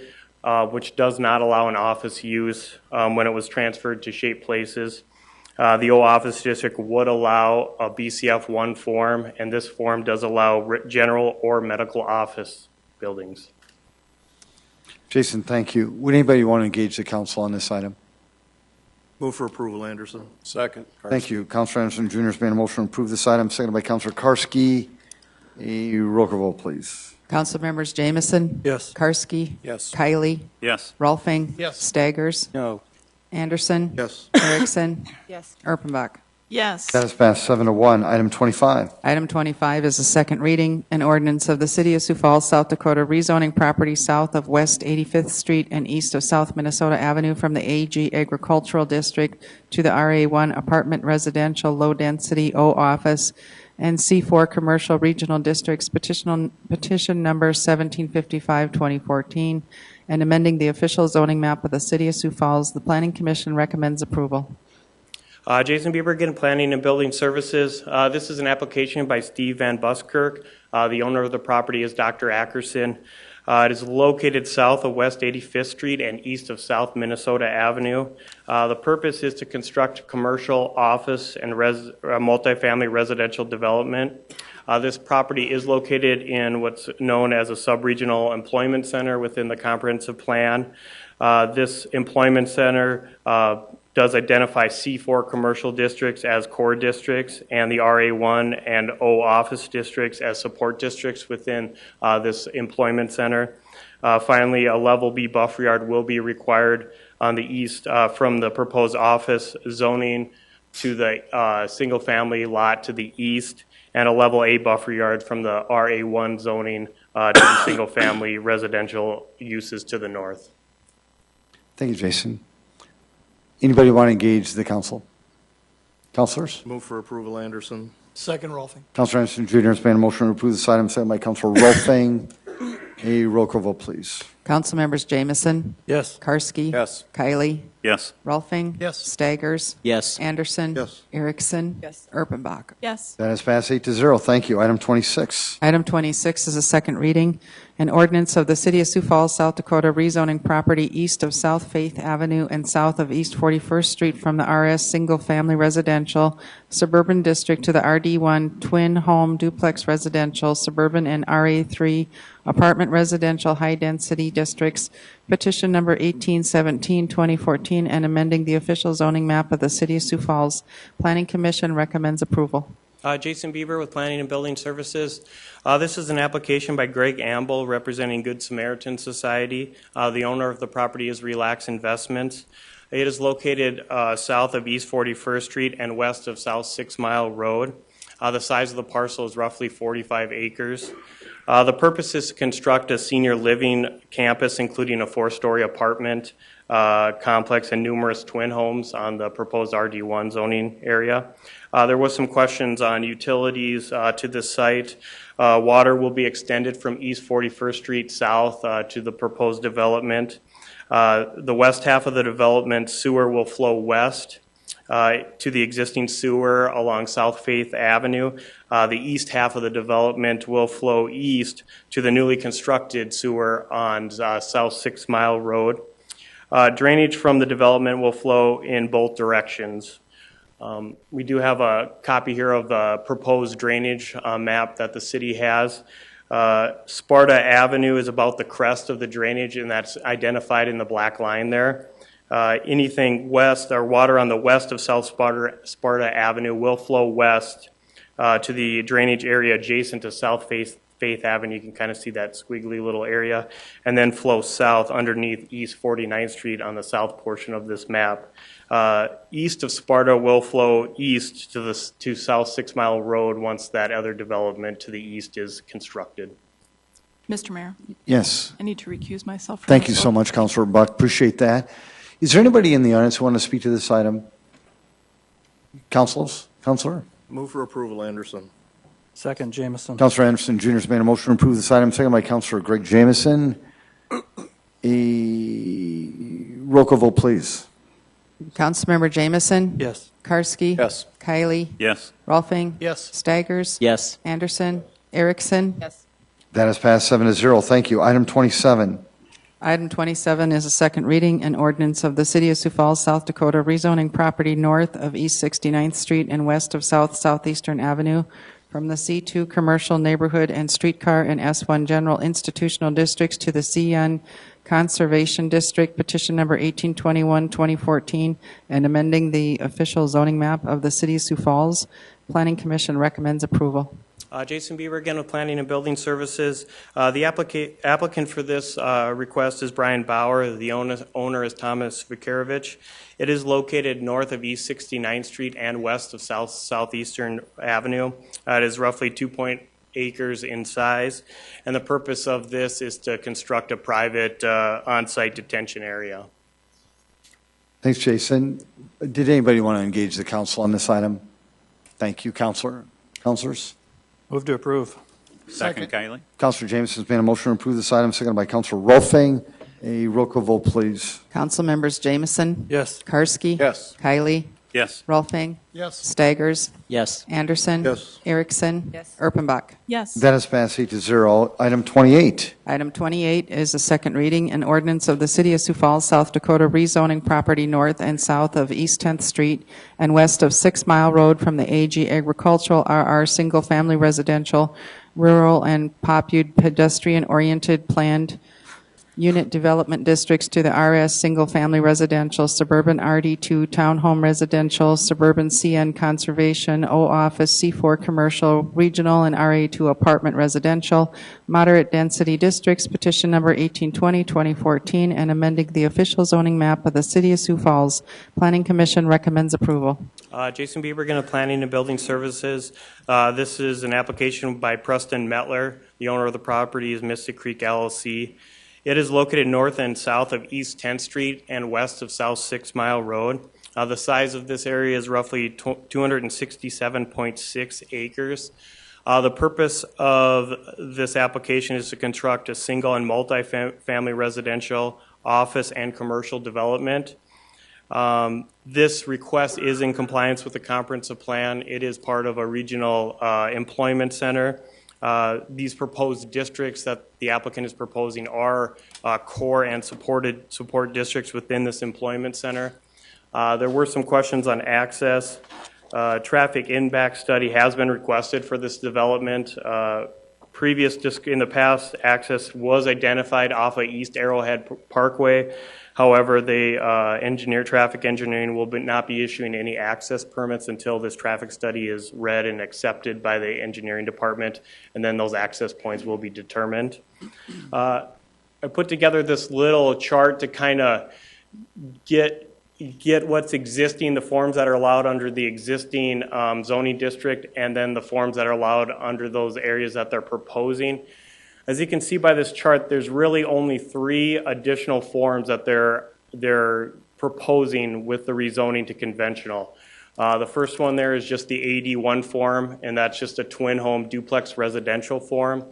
which does not allow an office use when it was transferred to Shape Places. The O office district would allow a BCF1 form, and this form does allow general or medical office buildings.
Jason, thank you. Would anybody want to engage the council on this item?
Move for approval, Anderson.
Second.
Thank you. Councilor Anderson Jr. has made a motion to approve this item, seconded by Councilor Karski. A roll call vote, please.
Council members Jameson?
Yes.
Karski?
Yes.
Kylie?
Yes.
Rolfing?
Yes.
Staggers?
No.
Anderson?
Yes.
Erickson?
Yes.
Erpenbach?
Yes.
That is passed 7-1. Item 25.
Item 25 is a second reading, an ordinance of the City of Sioux Falls, South Dakota, rezoning property south of West 85th Street and east of South Minnesota Avenue from the AG Agricultural District to the RA1 Apartment Residential Low Density O Office and C4 Commercial Regional Districts, petition number 1755-2014, and amending the official zoning map of the City of Sioux Falls. The Planning Commission recommends approval.
Jason Beaver again, Planning and Building Services. This is an application by Steve Van Buskirk. The owner of the property is Dr. Ackerson. It is located south of West 85th Street and east of South Minnesota Avenue. The purpose is to construct a commercial, office, and multifamily residential development. This property is located in what's known as a sub-regional employment center within the comprehensive plan. This employment center does identify C4 commercial districts as core districts and the RA1 and O office districts as support districts within this employment center. Finally, a level B buffer yard will be required on the east from the proposed office zoning to the single family lot to the east, and a level A buffer yard from the RA1 zoning to the single family residential uses to the north.
Thank you, Jason. Anybody want to engage the council? Councilors?
Move for approval, Anderson.
Second, Rolfing.
Councilor Anderson Jr. has made a motion to approve this item, second by Councilor Rolfing. A roll call vote, please.
Council members Jamison?
Yes.
Karski?
Yes.
Kiley?
Yes.
Rolfing?
Yes.
Staggers?
Yes.
Anderson?
Yes.
Erickson?
Yes.
Erpenbach?
Yes.
That has passed 8-0. Thank you. Item 26.
Item 26 is a second reading, an ordinance of the City of Sioux Falls, South Dakota, rezoning property east of South Faith Avenue and south of East 41st Street from the RS Single Family Residential Suburban District to the RD1 Twin Home Duplex Residential Suburban and RA3 Apartment Residential High Density Districts, petition number 1817-2014, and amending the official zoning map of the City of Sioux Falls. Planning Commission recommends approval.
Jason Beaver with Planning and Building Services. This is an application by Greg Amble representing Good Samaritan Society. The owner of the property is Relax Investments. It is located south of East 41st Street and west of South 6 Mile Road. The size of the parcel is roughly 45 acres. The purpose is to construct a senior living campus, including a 4-story apartment complex and numerous twin homes on the proposed RD1 zoning area. There was some questions on utilities to this site. Water will be extended from East 41st Street south to the proposed development. The west half of the development sewer will flow west to the existing sewer along South Faith Avenue. The east half of the development will flow east to the newly constructed sewer on South 6 Mile Road. Drainage from the development will flow in both directions. We do have a copy here of the proposed drainage map that the city has. Sparta Avenue is about the crest of the drainage, and that's identified in the black line there. Anything west or water on the west of South Sparta Avenue will flow west to the drainage area adjacent to South Faith Avenue. You can kind of see that squiggly little area, and then flow south underneath East 49th Street on the south portion of this map. East of Sparta will flow east to South 6 Mile Road once that other development to the east is constructed.
Mr. Mayor,
Yes.
I need to recuse myself from
Thank you
this
so
vote.
much, Councilor Buck. Appreciate that. Is there anybody in the audience who want to speak to this item? Councilor?
Move for approval, Anderson.
Second, Jamison.
Councilor Anderson Jr. has made a motion to approve this item, second by Councilor Greg Jamison. A roll call vote, please.
Councilmember Jamison?
Yes.
Karski?
Yes.
Kiley?
Yes.
Rolfing?
Yes.
Staggers?
Yes.
Anderson? Erickson?
Yes.
That has passed 7-0. Thank you. Item 27.
Item 27 is a second reading, an ordinance of the City of Sioux Falls, South Dakota, rezoning property north of East 69th Street and west of South Southeastern Avenue from the C2 Commercial Neighborhood and Streetcar and S1 General Institutional Districts to the CN Conservation District, petition number 1821-2014, and amending the official zoning map of the City of Sioux Falls. Planning Commission recommends approval.
Jason Beaver again with Planning and Building Services. The applicant for this request is Brian Bauer. The owner is Thomas Vikarovich. It is located north of East 69th Street and west of Southeastern Avenue. It is roughly 2.8 acres in size, and the purpose of this is to construct a private on-site detention area.
Thanks, Jason. Did anybody want to engage the council on this item? Thank you, Councilors.
Move to approve.
Second, Kylie.
Councilor Jameson's made a motion to approve this item, seconded by Councilor Rolfing. A roll call vote, please.
Council members Jameson.
Yes.
Karski.
Yes.
Kylie.
Yes.
Rolfing.
Yes.
Staggers.
Yes.
Anderson.
Yes.
Erickson.
Yes.
Erpenbach.
Yes.
That is passed 8-0. Item 28.
Item 28 is a second reading, an ordinance of the City of Sioux Falls, South Dakota, rezoning property north and south of East 10th Street and west of 6 Mile Road from the AG Agricultural RR Single Family Residential, Rural and Populed Pedestrian-Oriented Planned Unit Development Districts to the RS Single Family Residential, Suburban RD2 Townhome Residential, Suburban CN Conservation, O Office, C4 Commercial, Regional, and RA2 Apartment Residential, Moderate Density Districts, Petition number 1820-2014, and amending the official zoning map of the City of Sioux Falls. Planning Commission recommends approval.
Jason Beaver again of Planning and Building Services. This is an application by Preston Metler. The owner of the property is Mystic Creek LLC. It is located north and south of East 10th Street and west of South 6 Mile Road. The size of this area is roughly 267.6 acres. The purpose of this application is to construct a single and multi-family residential, office, and commercial development. This request is in compliance with the comprehensive plan. It is part of a regional employment center. These proposed districts that the applicant is proposing are core and support districts within this employment center. There were some questions on access. Traffic impact study has been requested for this development. In the past, access was identified off of East Arrowhead Parkway. However, the traffic engineering will not be issuing any access permits until this traffic study is read and accepted by the engineering department, and then those access points will be determined. I put together this little chart to kind of get what's existing, the forms that are allowed under the existing zoning district, and then the forms that are allowed under those areas that they're proposing. As you can see by this chart, there's really only 3 additional forms that they're proposing with the rezoning to conventional. The first one there is just the AD1 form, and that's just a twin home duplex residential form.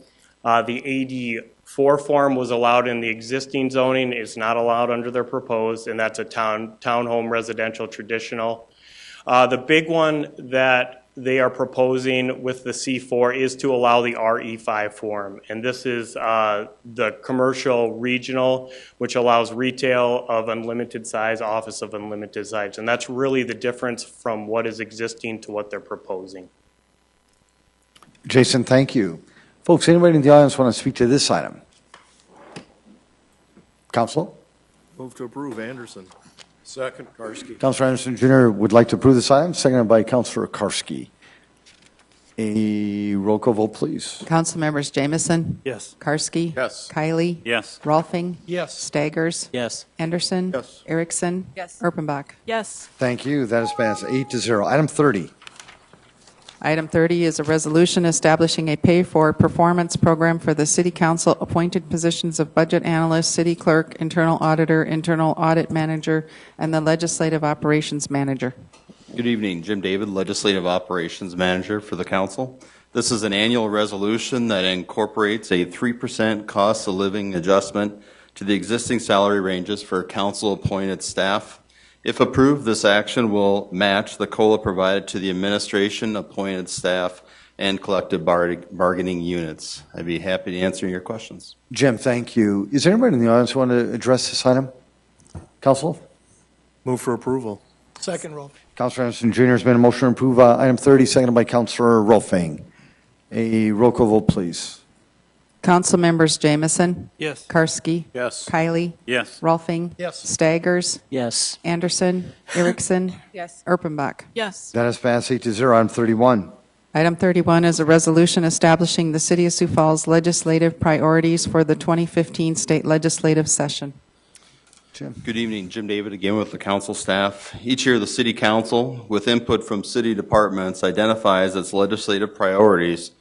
The AD4 form was allowed in the existing zoning. It's not allowed under their proposed, and that's a townhome residential traditional. The big one that they are proposing with the C4 is to allow the RE5 form, and this is the commercial regional, which allows retail of unlimited size, office of unlimited size, and that's really the difference from what is existing to what they're proposing.
Jason, thank you. Folks, anybody in the audience want to speak to this item? Council?
Move to approve, Anderson. Second, Karski.
Councilor Anderson Jr. would like to approve this item, seconded by Councilor Karski. A roll call vote, please.
Council members Jameson.
Yes.
Karski.
Yes.
Kylie.
Yes.
Rolfing.
Yes.
Staggers.
Yes.
Anderson.
Yes.
Erickson.
Yes.
Erpenbach.
Yes.
Thank you. That is passed 8-0. Item 30.
Item 30 is a resolution establishing a pay-for-performance program for the City Council appointed positions of Budget Analyst, City Clerk, Internal Auditor, Internal Audit Manager, and the Legislative Operations Manager.
Good evening. Jim David, Legislative Operations Manager for the Council. This is an annual resolution that incorporates a 3% cost of living adjustment to the existing salary ranges for Council-appointed staff. If approved, this action will match the COLA provided to the administration, appointed staff, and collective bargaining units. I'd be happy to answer your questions.
Jim, thank you. Is there anybody in the audience who want to address this item? Council?
Move for approval.
Second roll.
Councilor Anderson Jr. has been a motion to approve item 30, seconded by Councilor Rolfing. A roll call vote, please.
Council members Jameson.
Yes.
Karski.
Yes.
Kylie.
Yes.
Rolfing.
Yes.
Staggers.
Yes.
Anderson. Erickson.
Yes.
Erpenbach.
Yes.
That is passed 8-0. Item 31.
Item 31 is a resolution establishing the City of Sioux Falls legislative priorities for the 2015 state legislative session.
Jim.
Good evening, Jim David again with the council staff. Each year the City Council, with input from city departments, identifies its legislative priorities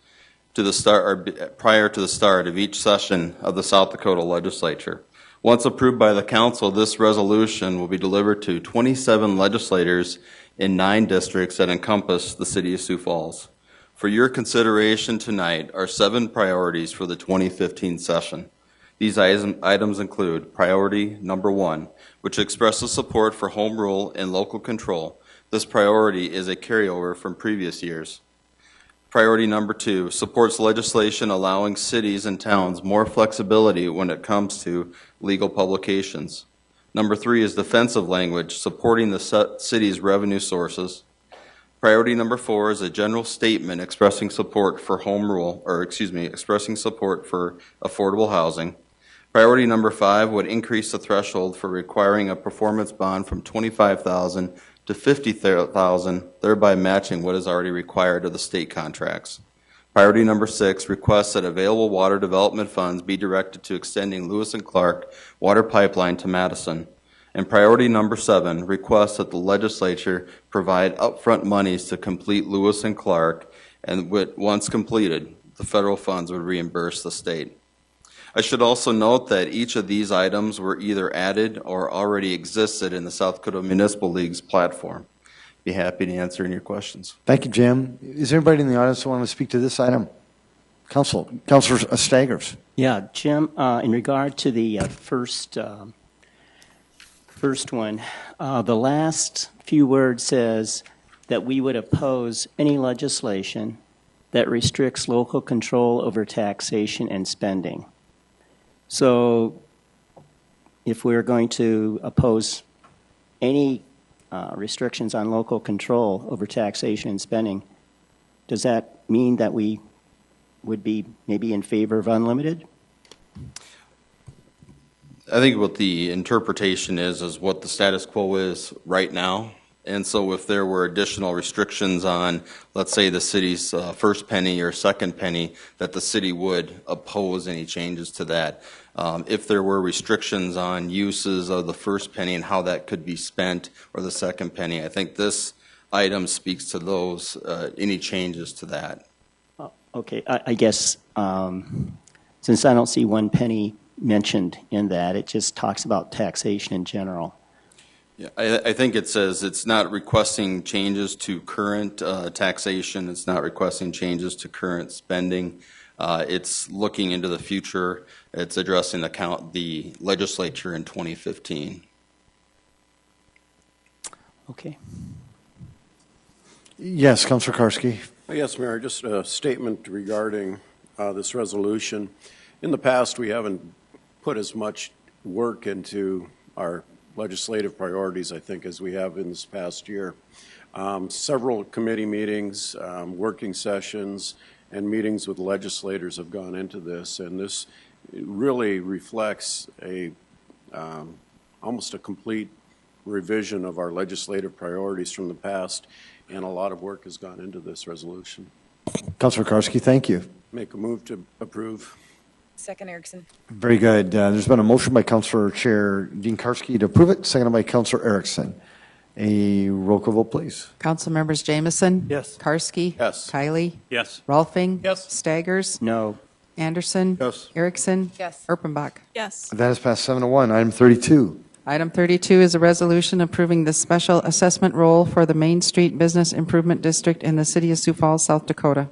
to the start, or prior to the start of each session of the South Dakota legislature. Once approved by the council, this resolution will be delivered to 27 legislators in 9 districts that encompass the City of Sioux Falls. For your consideration tonight are 7 priorities for the 2015 session. These items include priority number 1, which expresses support for home rule and local control. This priority is a carryover from previous years. Priority number 2 supports legislation allowing cities and towns more flexibility when it comes to legal publications. Number 3 is defensive language, supporting the city's revenue sources. Priority number 4 is a general statement expressing support for home rule, expressing support for affordable housing. Priority number 5 would increase the threshold for requiring a performance bond from $25,000 to $50,000, thereby matching what is already required of the state contracts. Priority number 6 requests that available water development funds be directed to extending Lewis and Clark water pipeline to Madison. And priority number 7 requests that the legislature provide upfront monies to complete Lewis and Clark, and once completed, the federal funds would reimburse the state. I should also note that each of these items were either added or already existed in the South Dakota Municipal League's platform. Be happy to answer any questions.
Thank you, Jim. Is there anybody in the audience who want to speak to this item? Councilor Staggers.
Yeah, Jim, in regard to the first one, the last few words says that we would oppose any legislation that restricts local control over taxation and spending. So if we're going to oppose any restrictions on local control over taxation and spending, does that mean that we would be maybe in favor of unlimited?
I think what the interpretation is what the status quo is right now. And so if there were additional restrictions on, let's say, the city's first penny or second penny, that the city would oppose any changes to that. If there were restrictions on uses of the first penny and how that could be spent, or the second penny, I think this item speaks to those, any changes to that.
Okay, I guess since I don't see one penny mentioned in that, it just talks about taxation in general.
Yeah, I think it says it's not requesting changes to current taxation. It's not requesting changes to current spending. It's looking into the future. It's addressing the legislature in 2015.
Okay.
Yes, Councilor Karski.
Yes, Mayor, just a statement regarding this resolution. In the past, we haven't put as much work into our legislative priorities, I think, as we have in this past year. Several committee meetings, working sessions, and meetings with legislators have gone into this, and this really reflects almost a complete revision of our legislative priorities from the past, and a lot of work has gone into this resolution.
Councilor Karski, thank you.
Make a move to approve.
Second, Erickson.
Very good. There's been a motion by Councilor Chair Dean Karski to approve it, seconded by Councilor Erickson. A roll call vote, please.
Council members Jamison?
Yes.
Karski?
Yes.
Kiley?
Yes.
Rolfing?
Yes.
Staggers?
No.
Anderson?
Yes.
Erickson?
Yes.
Erpenbach?
Yes.
That is passed 7-1. Item 32.
Item 32 is a resolution approving the special assessment role for the Main Street Business Improvement District in the City of Sioux Falls, South Dakota.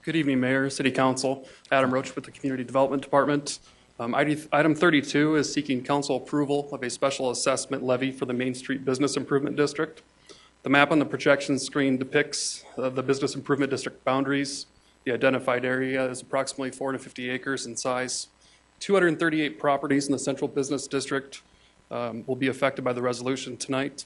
Good evening, Mayor, City Council. Adam Roach with the Community Development Department. Item 32 is seeking council approval of a special assessment levy for the Main Street Business Improvement District. The map on the projection screen depicts the Business Improvement District boundaries. The identified area is approximately 4 to 50 acres in size. 238 properties in the Central Business District will be affected by the resolution tonight.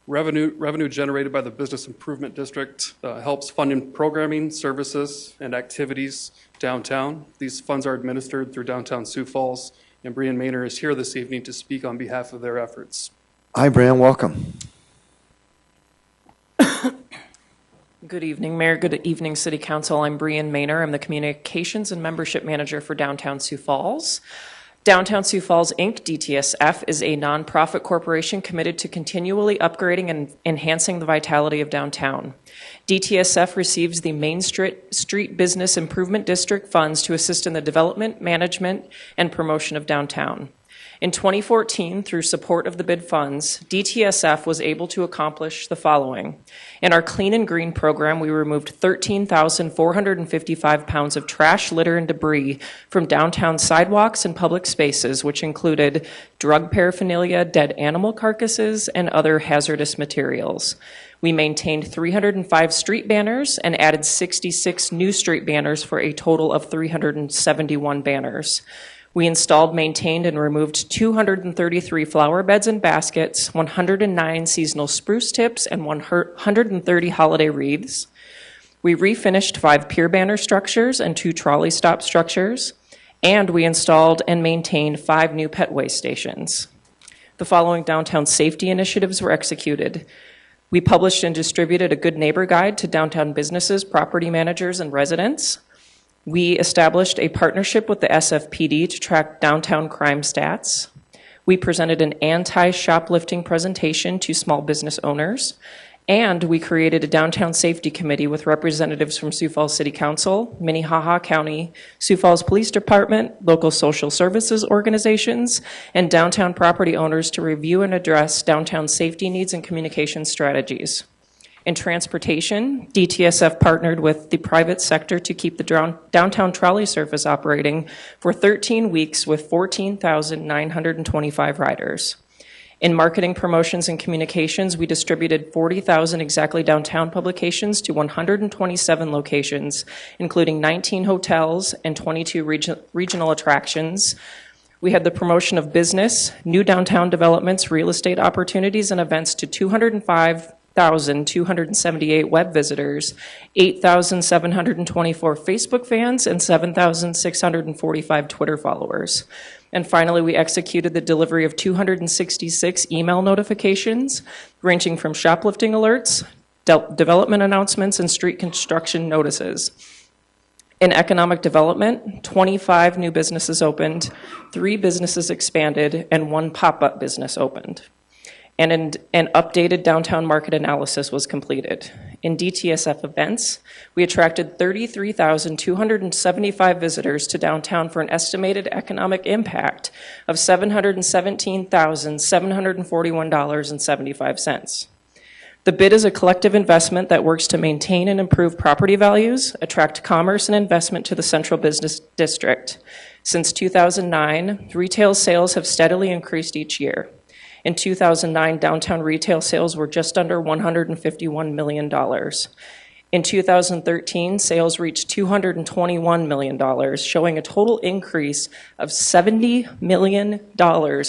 Revenue generated by the Business Improvement District helps fund programming, services, and activities downtown. These funds are administered through downtown Sioux Falls, and Brian Maynor is here this evening to speak on behalf of their efforts.
Hi, Brian. Welcome.
Good evening, Mayor. Good evening, City Council. I'm Brian Maynor. I'm the Communications and Membership Manager for Downtown Sioux Falls. Downtown Sioux Falls, Inc., DTSF, is a nonprofit corporation committed to continually upgrading and enhancing the vitality of downtown. DTSF receives the Main Street Business Improvement District funds to assist in the development, management, and promotion of downtown. In 2014, through support of the bid funds, DTSF was able to accomplish the following. In our Clean and Green program, we removed 13,455 pounds of trash, litter, and debris from downtown sidewalks and public spaces, which included drug paraphernalia, dead animal carcasses, and other hazardous materials. We maintained 305 street banners and added 66 new street banners for a total of 371 banners. We installed, maintained, and removed 233 flower beds and baskets, 109 seasonal spruce tips, and 130 holiday wreaths. We refinished 5 pier banner structures and 2 trolley stop structures, and we installed and maintained 5 new pet waste stations. The following downtown safety initiatives were executed. We published and distributed a Good Neighbor Guide to downtown businesses, property managers, and residents. We established a partnership with the SFPD to track downtown crime stats. We presented an anti-shoplifting presentation to small business owners. And we created a downtown safety committee with representatives from Sioux Falls City Council, Minnehaha County, Sioux Falls Police Department, local social services organizations, and downtown property owners to review and address downtown safety needs and communication strategies. In transportation, DTSF partnered with the private sector to keep the downtown trolley service operating for 13 weeks with 14,925 riders. In marketing, promotions, and communications, we distributed 40,000 Exactly Downtown publications to 127 locations, including 19 hotels and 22 regional attractions. We had the promotion of business, new downtown developments, real estate opportunities, and events to 205,278 web visitors, 8,724 Facebook fans, and 7,645 Twitter followers. And finally, we executed the delivery of 266 email notifications, ranging from shoplifting alerts, development announcements, and street construction notices. In economic development, 25 new businesses opened, 3 businesses expanded, and 1 pop-up business opened. And an updated downtown market analysis was completed. In DTSF events, we attracted 33,275 visitors to downtown for an estimated economic impact of $717,741.75. The bid is a collective investment that works to maintain and improve property values, attract commerce and investment to the central business district. Since 2009, retail sales have steadily increased each year. In 2009, downtown retail sales were just under $151 million. In 2013, sales reached $221 million, showing a total increase of $70 million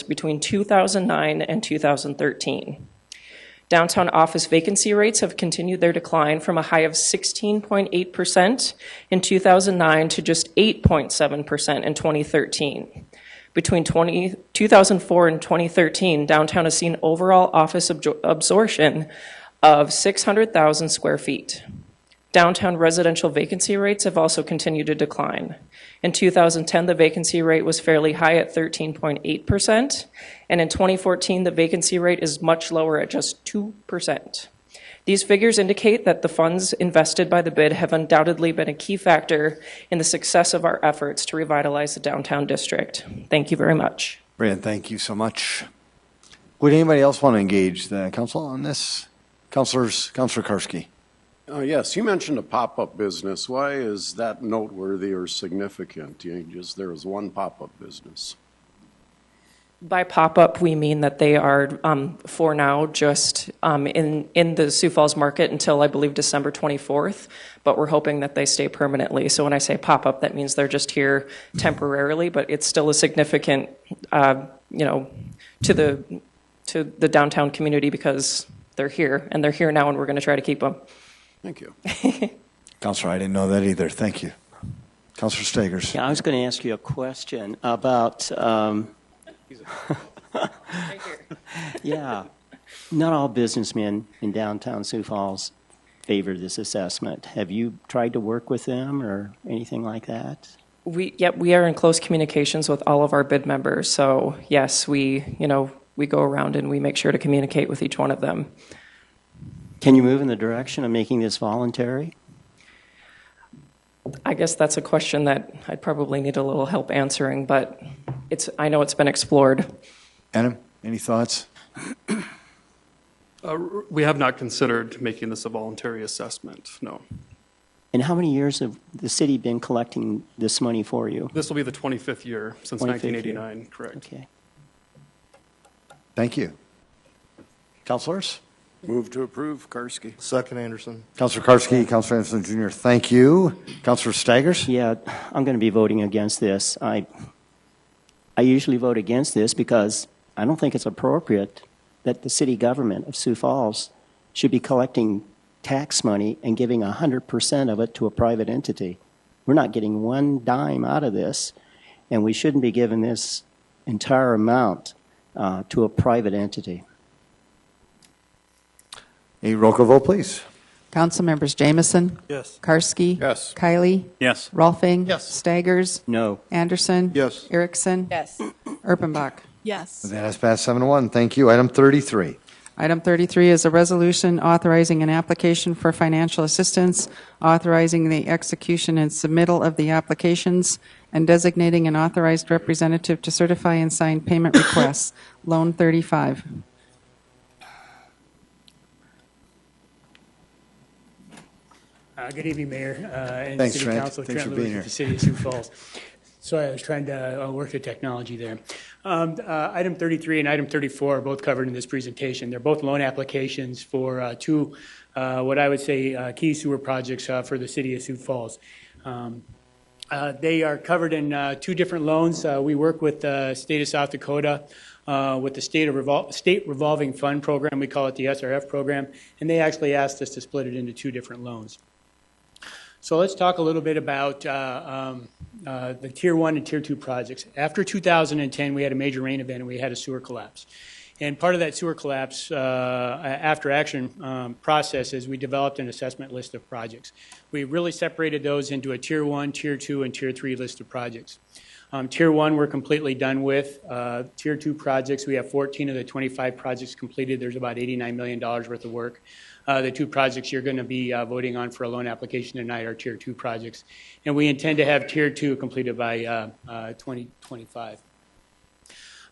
between 2009 and 2013. Downtown office vacancy rates have continued their decline from a high of 16.8% in 2009 to just 8.7% in 2013. Between 2004 and 2013, downtown has seen overall office absorption of 600,000 square feet. Downtown residential vacancy rates have also continued to decline. In 2010, the vacancy rate was fairly high at 13.8%, and in 2014, the vacancy rate is much lower at just 2%. These figures indicate that the funds invested by the bid have undoubtedly been a key factor in the success of our efforts to revitalize the downtown district. Thank you very much.
Brian, thank you so much. Would anybody else want to engage the council on this? Councilor Karski.
Yes, you mentioned a pop-up business. Why is that noteworthy or significant? There was one pop-up business.
By pop-up, we mean that they are, for now, just in the Sioux Falls market until, I believe, December 24th, but we're hoping that they stay permanently. So when I say pop-up, that means they're just here temporarily, but it's still a significant, to the downtown community because they're here, and they're here now, and we're going to try to keep them.
Thank you.
Counselor, I didn't know that either. Thank you. Counselor Stegers.
Yeah, I was going to ask you a question about... Yeah, not all businessmen in downtown Sioux Falls favor this assessment. Have you tried to work with them or anything like that?
We are in close communications with all of our bid members. So yes, we go around and we make sure to communicate with each one of them.
Can you move in the direction of making this voluntary?
I guess that's a question that I'd probably need a little help answering, but I know it's been explored.
Adam, any thoughts?
We have not considered making this a voluntary assessment, no.
And how many years have the city been collecting this money for you?
This will be the 25th year since 1989, correct.
Okay.
Thank you. Councilors?
Move to approve, Karski.
Second, Anderson.
Councilor Karski, Councilor Anderson Jr., thank you. Councilor Staggers?
Yeah, I'm going to be voting against this. I usually vote against this because I don't think it's appropriate that the city government of Sioux Falls should be collecting tax money and giving 100% of it to a private entity. We're not getting one dime out of this, and we shouldn't be giving this entire amount to a private entity.
A roll call vote, please.
Council members Jamison?
Yes.
Karski?
Yes.
Kiley?
Yes.
Rolfing?
Yes.
Staggers?
No.
Anderson?
Yes.
Erickson?
Yes.
Erpenbach?
Yes.
That has passed 7-1. Thank you. Item 33.
Item 33 is a resolution authorizing an application for financial assistance, authorizing the execution and submittal of the applications, and designating an authorized representative to certify and sign payment requests. Loan 35.
Good evening, Mayor and
Thanks,
City
Trent.
Council.
Thanks for
Trent
being
Lewis with the City of Sioux Falls. Sorry, I was trying to work the technology there. Item 33 and item 34 are both covered in this presentation. They're both loan applications for two, what I would say, key sewer projects for the City of Sioux Falls. They are covered in two different loans. We work with the state of South Dakota with the state revolving fund program. We call it the SRF program, and they actually asked us to split it into two different loans. So let's talk a little bit about the Tier 1 and Tier 2 projects. After 2010, we had a major rain event and we had a sewer collapse. And part of that sewer collapse after action process is we developed an assessment list of projects. We really separated those into a Tier 1, Tier 2, and Tier 3 list of projects. Tier 1 we're completely done with. Tier 2 projects, we have 14 of the 25 projects completed. There's about $89 million worth of work. The two projects you're going to be voting on for a loan application tonight are Tier 2 projects. And we intend to have Tier 2 completed by 2025.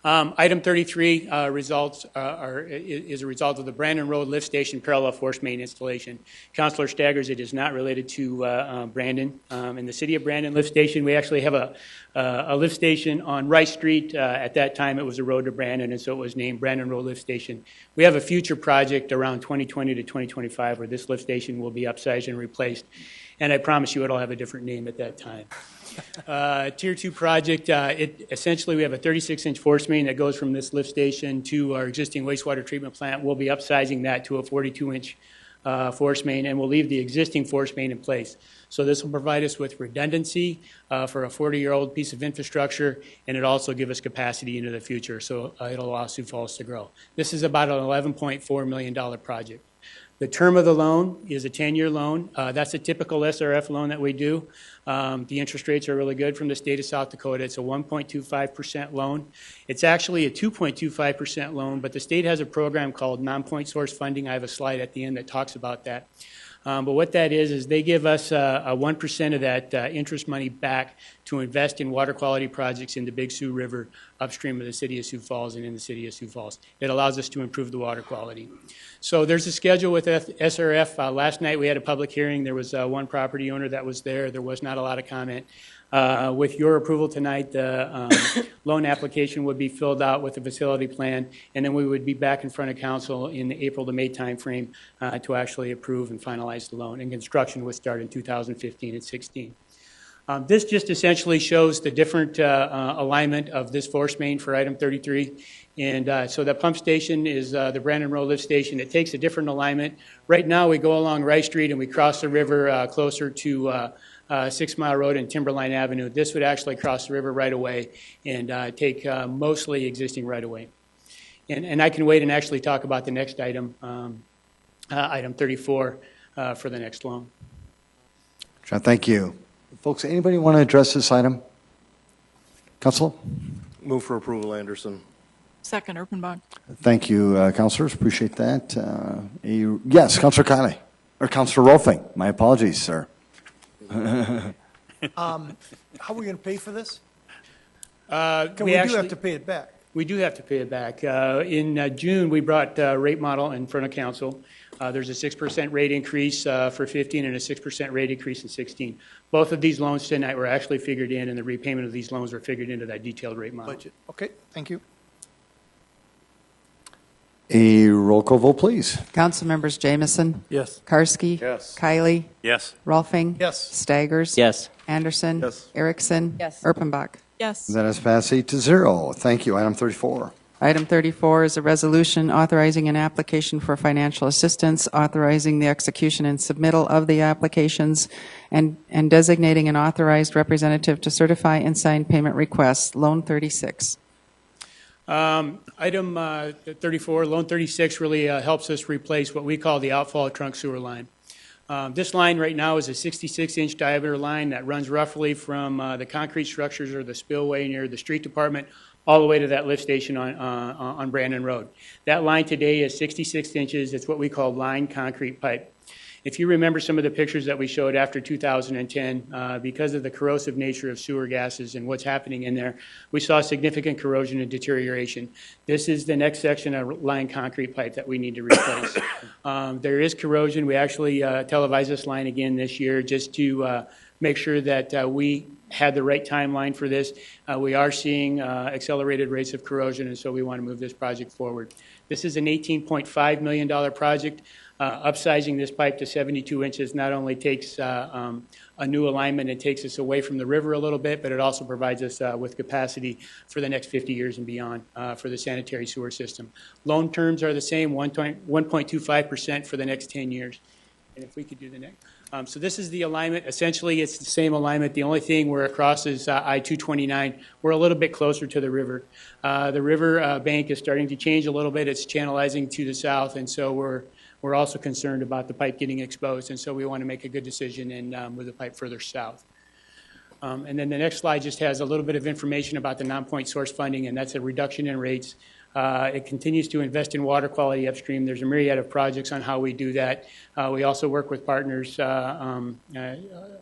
Item 33 is a result of the Brandon Road Lift Station parallel force main installation. Councilor Staggers, it is not related to Brandon. In the city of Brandon Lift Station, we actually have a lift station on Rice Street. At that time, it was a road to Brandon, and so it was named Brandon Road Lift Station. We have a future project around 2020 to 2025 where this lift station will be upsized and replaced, and I promise you it'll have a different name at that time. Tier 2 project, essentially we have a 36-inch force main that goes from this lift station to our existing wastewater treatment plant. We'll be upsizing that to a 42-inch force main, and we'll leave the existing force main in place. So this will provide us with redundancy for a 40-year-old piece of infrastructure, and it'll also give us capacity into the future, so it'll allow Sioux Falls to grow. This is about an $11.4 million project. The term of the loan is a 10-year loan. That's a typical SRF loan that we do. The interest rates are really good from the state of South Dakota. It's a 1.25% loan. It's actually a 2.25% loan, but the state has a program called non-point source funding. I have a slide at the end that talks about that. But what that is they give us a 1% of that interest money back to invest in water quality projects in the Big Sioux River upstream of the city of Sioux Falls and in the city of Sioux Falls. It allows us to improve the water quality. So there's a schedule with SRF. Last night we had a public hearing. There was one property owner that was there. There was not a lot of comment. With your approval tonight, the loan application would be filled out with a facility plan, and then we would be back in front of council in the April to May timeframe to actually approve and finalize the loan. And construction would start in 2015 and 16. This just essentially shows the different alignment of this force main for item 33. And so the pump station is the Brandon Road Lift Station. It takes a different alignment. Right now we go along Rice Street and we cross the river closer to 6 Mile Road and Timberline Avenue. This would actually cross the river right away and take mostly existing right away. And I can wait and actually talk about the next item, item 34. for the next loan.
John, thank you. Folks, anybody want to address this item? Council?
Move for approval, Anderson.
Second, Erpenbach. Thank
you, councilors. Appreciate that. Yes, Councilor Kiley, or Councilor Rolfing. My apologies, sir.
How are we going to pay for this?
We
do have to pay it back.
We do have to pay it back. In June, we brought rate model in front of council. There's a 6% rate increase for 15 and a 6% rate increase in 16. Both of these loans tonight were actually figured in, and the repayment of these loans were figured into that detailed rate model.
Budget. Okay, thank you.
A roll call vote, please.
Council members Jamison.
Yes.
Karski.
Yes.
Kiley.
Yes.
Rolfing.
Yes.
Staggers.
Yes.
Anderson.
Yes.
Erickson.
Yes.
Erpenbach.
Yes.
That has passed 8-0. Thank you. Item 34.
Item 34 is a resolution authorizing an application for financial assistance, authorizing the execution and submittal of the applications, and designating an authorized representative to certify and sign payment requests. Loan 36.
Item 34, Loan 36 really helps us replace what we call the outfall trunk sewer line. This line right now is a 66-inch diameter line that runs roughly from the concrete structures or the spillway near the street department all the way to that lift station on Brandon Road. That line today is 66 inches. It's what we call line concrete pipe. If you remember some of the pictures that we showed after 2010, because of the corrosive nature of sewer gases and what's happening in there, we saw significant corrosion and deterioration. This is the next section of line concrete pipe that we need to replace. There is corrosion. We actually televised this line again this year just to make sure that we had the right timeline for this. We are seeing accelerated rates of corrosion, and so we want to move this project forward. This is an $18.5 million project. Upsizing this pipe to 72 inches not only takes a new alignment and takes us away from the river a little bit, but it also provides us with capacity for the next 50 years and beyond for the sanitary sewer system. Loan terms are the same, 1.25% for the next 10 years. And if we could do the next. So this is the alignment. Essentially, it's the same alignment. The only thing where it crosses I-229, we're a little bit closer to the river. The river bank is starting to change a little bit. It's channelizing to the south, and so we're also concerned about the pipe getting exposed, and so we want to make a good decision and move the pipe further south. And then the next slide just has a little bit of information about the non-point source funding, and that's a reduction in rates. It continues to invest in water quality upstream. There's a myriad of projects on how we do that. We also work with partners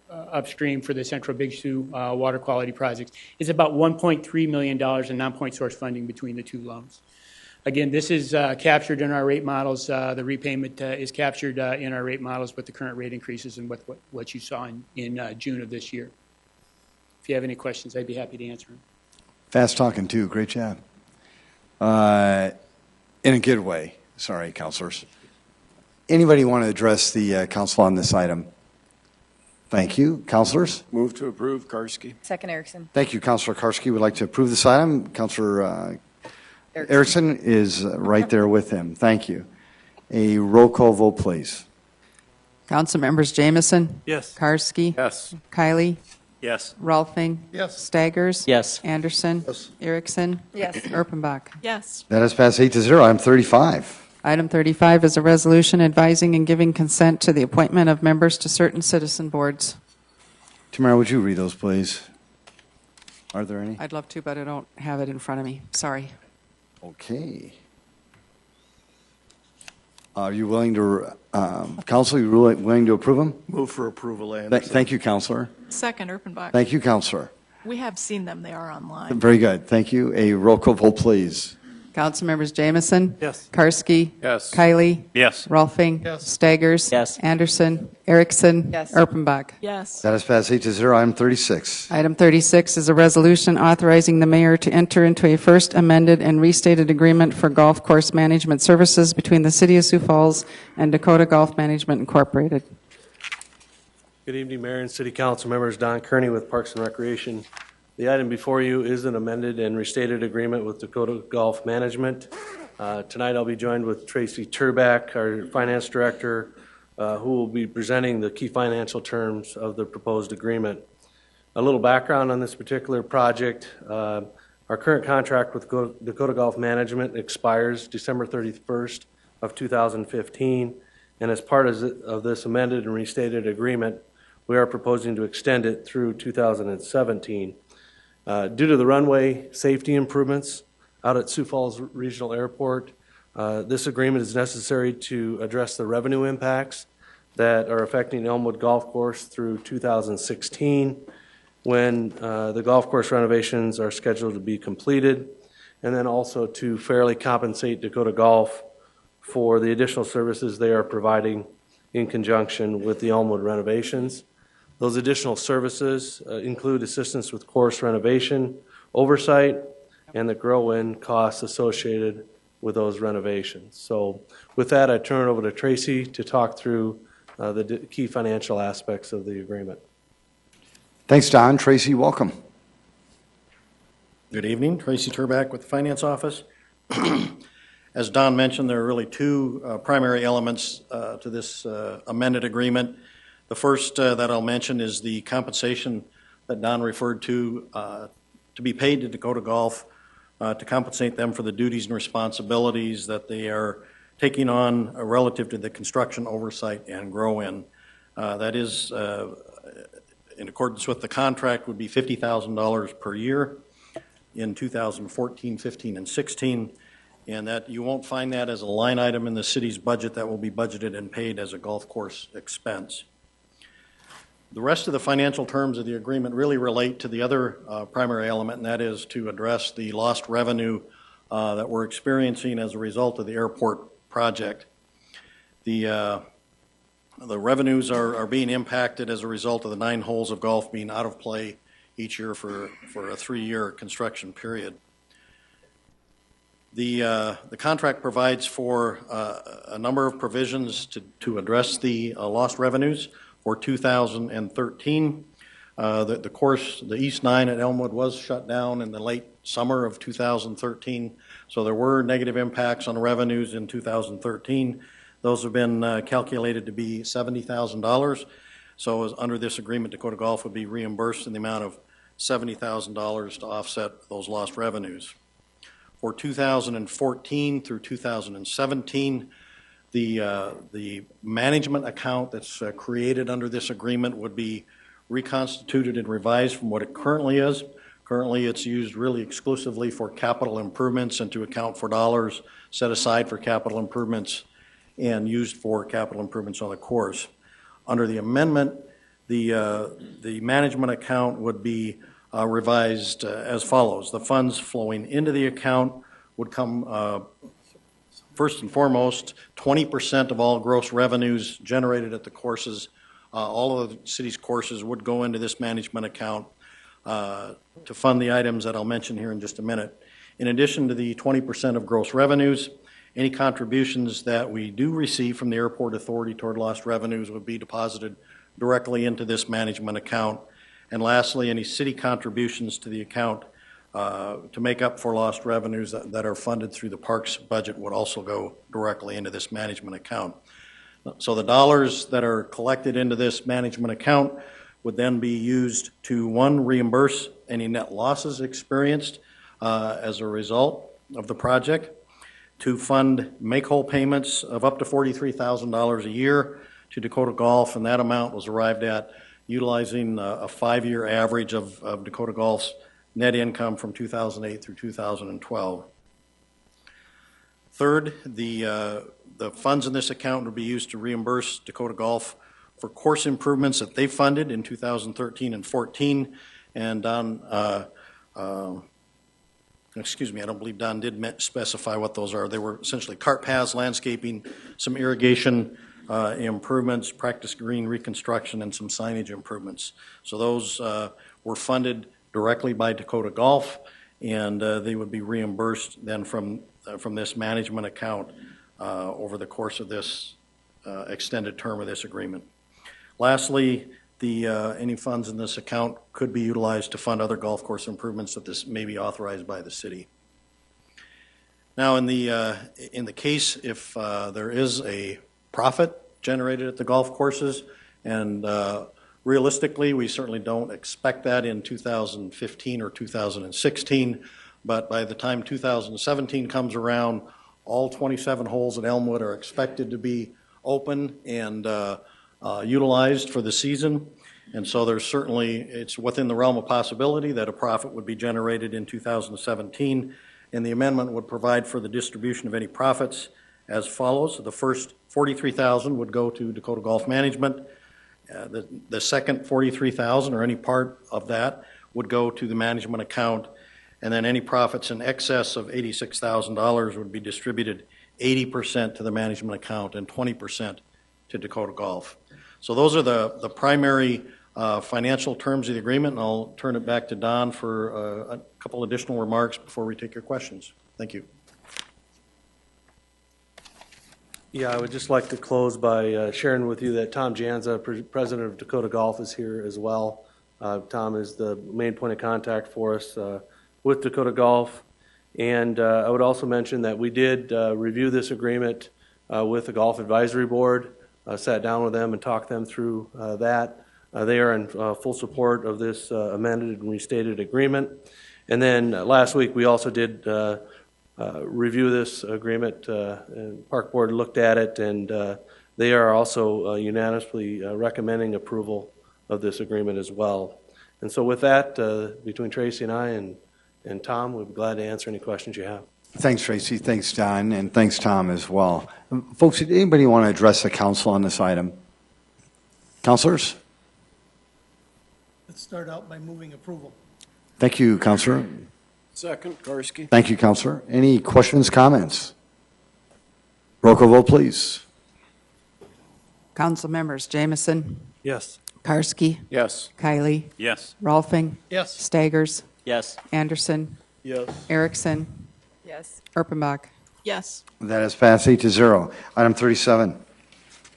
upstream for the Central Big Sioux water quality projects. It's about $1.3 million in non-point source funding between the two loans. Again, this is captured in our rate models. The repayment is captured in our rate models with the current rate increases and with what you saw in June of this year. If you have any questions, I'd be happy to answer them.
Fast talking, too. Great job. In a good way. Sorry, councilors. Anybody want to address the council on this item? Thank you. Councilors?
Move to approve, Karski.
Second, Erickson.
Thank you, Councilor Karski. Would like to approve this item. Councilor Erickson is right there with him. Thank you. A roll call vote, please.
Council members Jamison.
Yes.
Karski.
Yes.
Kiley.
Yes.
Rolfing.
Yes.
Staggers.
Yes.
Anderson.
Yes.
Erickson.
Yes.
Erpenbach.
Yes.
That has passed 8-0. Item 35.
Item 35 is a resolution advising and giving consent to the appointment of members to certain citizen boards.
Tamara, would you read those, please? Are there any?
I'd love to, but I don't have it in front of me. Sorry.
Okay. Are you willing to, Council, you willing to approve them?
Move for approval, Anderson.
Thank you, Councilor.
Second, Erpenbach.
Thank you, Councilor.
We have seen them. They are online.
Very good. Thank you. A roll call vote, please.
Council members Jamison.
Yes.
Karski.
Yes.
Kiley.
Yes.
Rolfing.
Yes.
Staggers.
Yes.
Anderson. Erickson.
Yes.
Erpenbach.
Yes.
That has passed 8-0. Item 36.
Item 36 is a resolution authorizing the mayor to enter into a first amended and restated agreement for golf course management services between the City of Sioux Falls and Dakota Golf Management Incorporated.
Good evening, Mayor and City Council members. Don Kearney with Parks and Recreation. The item before you is an amended and restated agreement with Dakota Golf Management. Tonight I'll be joined with Tracy Turback, our Finance Director, who will be presenting the key financial terms of the proposed agreement. A little background on this particular project. Our current contract with Dakota Golf Management expires December 31st of 2015, And as part of this amended and restated agreement, we are proposing to extend it through 2017. Due to the runway safety improvements out at Sioux Falls Regional Airport, this agreement is necessary to address the revenue impacts that are affecting Elmwood Golf Course through 2016, when the golf course renovations are scheduled to be completed, and then also to fairly compensate Dakota Golf for the additional services they are providing in conjunction with the Elmwood renovations. Those additional services include assistance with course renovation, oversight, and the grow-in costs associated with those renovations. So with that, I turn it over to Tracy to talk through the key financial aspects of the agreement.
Thanks, Don. Tracy, welcome.
Good evening. Tracy Turback with the Finance Office. As Don mentioned, there are really two primary elements to this amended agreement. The first that I'll mention is the compensation that Don referred to be paid to Dakota Golf to compensate them for the duties and responsibilities that they are taking on relative to the construction oversight and grow-in. That is, in accordance with the contract, would be $50,000 per year in 2014, 15, and 16, and that you won't find that as a line item in the city's budget. That will be budgeted and paid as a golf course expense. The rest of the financial terms of the agreement really relate to the other primary element, and that is to address the lost revenue that we're experiencing as a result of the airport project. The revenues are being impacted as a result of the 9 holes of golf being out of play each year for a 3-year construction period. The contract provides for a number of provisions to address the lost revenues. For 2013, the East 9 at Elmwood was shut down in the late summer of 2013, so there were negative impacts on revenues in 2013. Those have been calculated to be $70,000. So as under this agreement, Dakota Golf would be reimbursed in the amount of $70,000 to offset those lost revenues. For 2014 through 2017, the management account that's created under this agreement would be reconstituted and revised from what it currently is. Currently, it's used really exclusively for capital improvements and to account for dollars set aside for capital improvements and used for capital improvements on the course. Under the amendment, the management account would be revised as follows. The funds flowing into the account would come first and foremost, 20% of all gross revenues generated at the courses, all of the city's courses would go into this management account to fund the items that I'll mention here in just a minute. In addition to the 20% of gross revenues, any contributions that we do receive from the airport authority toward lost revenues would be deposited directly into this management account. And lastly, any city contributions to the account to make up for lost revenues that are funded through the parks budget would also go directly into this management account. So the dollars that are collected into this management account would then be used to, 1, reimburse any net losses experienced as a result of the project, to fund make-whole payments of up to $43,000 a year to Dakota Golf, and that amount was arrived at utilizing a 5-year average of Dakota Golf's net income from 2008 through 2012. Third, the funds in this account would be used to reimburse Dakota Golf for course improvements that they funded in 2013 and 14. And Don, excuse me, I don't believe Don did specify what those are. They were essentially cart paths, landscaping, some irrigation improvements, practice green reconstruction, and some signage improvements. So those were funded directly by Dakota Golf, and they would be reimbursed then from this management account over the course of this extended term of this agreement. Lastly, any funds in this account could be utilized to fund other golf course improvements that this may be authorized by the city. Now, in the case if there is a profit generated at the golf courses, and realistically, we certainly don't expect that in 2015 or 2016, but by the time 2017 comes around, all 27 holes at Elmwood are expected to be open and utilized for the season. And so there's certainly, it's within the realm of possibility that a profit would be generated in 2017. And the amendment would provide for the distribution of any profits as follows. The first $43,000 would go to Dakota Golf Management. The second $43,000 or any part of that would go to the management account. And then any profits in excess of $86,000 would be distributed 80% to the management account and 20% to Dakota Golf. So those are the primary financial terms of the agreement, and I'll turn it back to Don for a couple additional remarks before we take your questions. Thank you.
Yeah, I would just like to close by sharing with you that Tom Janza, president of Dakota Golf, is here as well. Tom is the main point of contact for us with Dakota Golf. And I would also mention that we did review this agreement with the Golf Advisory Board, sat down with them and talked them through that. They are in full support of this amended and restated agreement. And then last week we also did review this agreement, and Park Board looked at it, and they are also unanimously recommending approval of this agreement as well. And so with that, between Tracy and I and Tom, we'd be glad to answer any questions you have.
Thanks, Tracy. Thanks, Don. And thanks, Tom, as well. Folks, did anybody want to address the council on this item? Councilors?
Let's start out by moving approval.
Thank you, Councilor.
Second, Karski.
Thank you, Councilor. Any questions, comments? Roll call vote, please.
Council members Jameson,
Yes.
Karski,
Yes.
Kylie,
Yes.
Rolfing,
Yes.
Staggers,
Yes.
Anderson,
Yes.
Erickson,
Yes.
Erpenbach.
Yes.
That is passed 8-0. Item 37.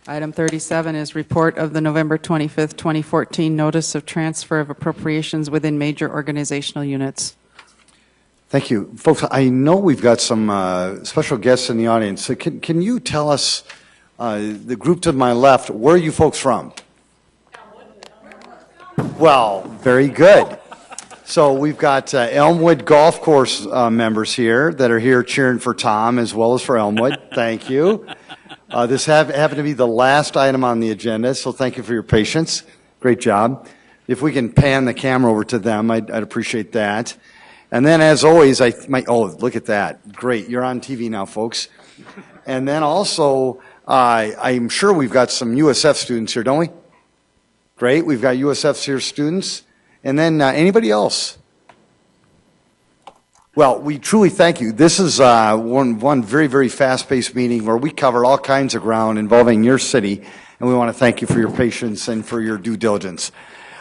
Item 37 is report of the November 25th, 2014 Notice of Transfer of Appropriations within Major Organizational Units.
Thank you. Folks, I know we've got some special guests in the audience. So can you tell us, the group to my left, where are you folks from? Well, very good. So we've got Elmwood Golf Course members here that are here cheering for Tom as well as for Elmwood. Thank you. This happened to be the last item on the agenda, so thank you for your patience. Great job. If we can pan the camera over to them, I'd appreciate that. And then, as always, oh, look at that. Great. You're on TV now, folks. And then also, I'm sure we've got some USF students here, don't we? Great. We've got USF here students. And then anybody else? Well, we truly thank you. This is one very, very fast-paced meeting where we cover all kinds of ground involving your city, and we want to thank you for your patience and for your due diligence.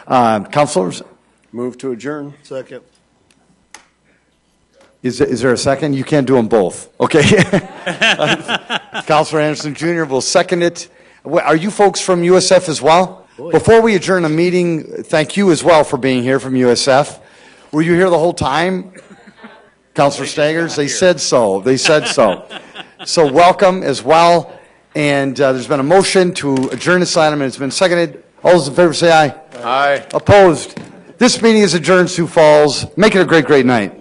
Councilors?
Move to adjourn.
Second.
Is there a second? You can't do them both. Okay. Councilor Anderson Jr. will second it. Are you folks from USF as well? Before we adjourn the meeting, thank you as well for being here from USF. Were you here the whole time? Councilor Staggers, they said so. They said so. So welcome as well. And there's been a motion to adjourn this item, and it's been seconded. All those in favor say aye.
Aye.
Opposed? This meeting is adjourned, Sioux Falls. Make it a great, great night.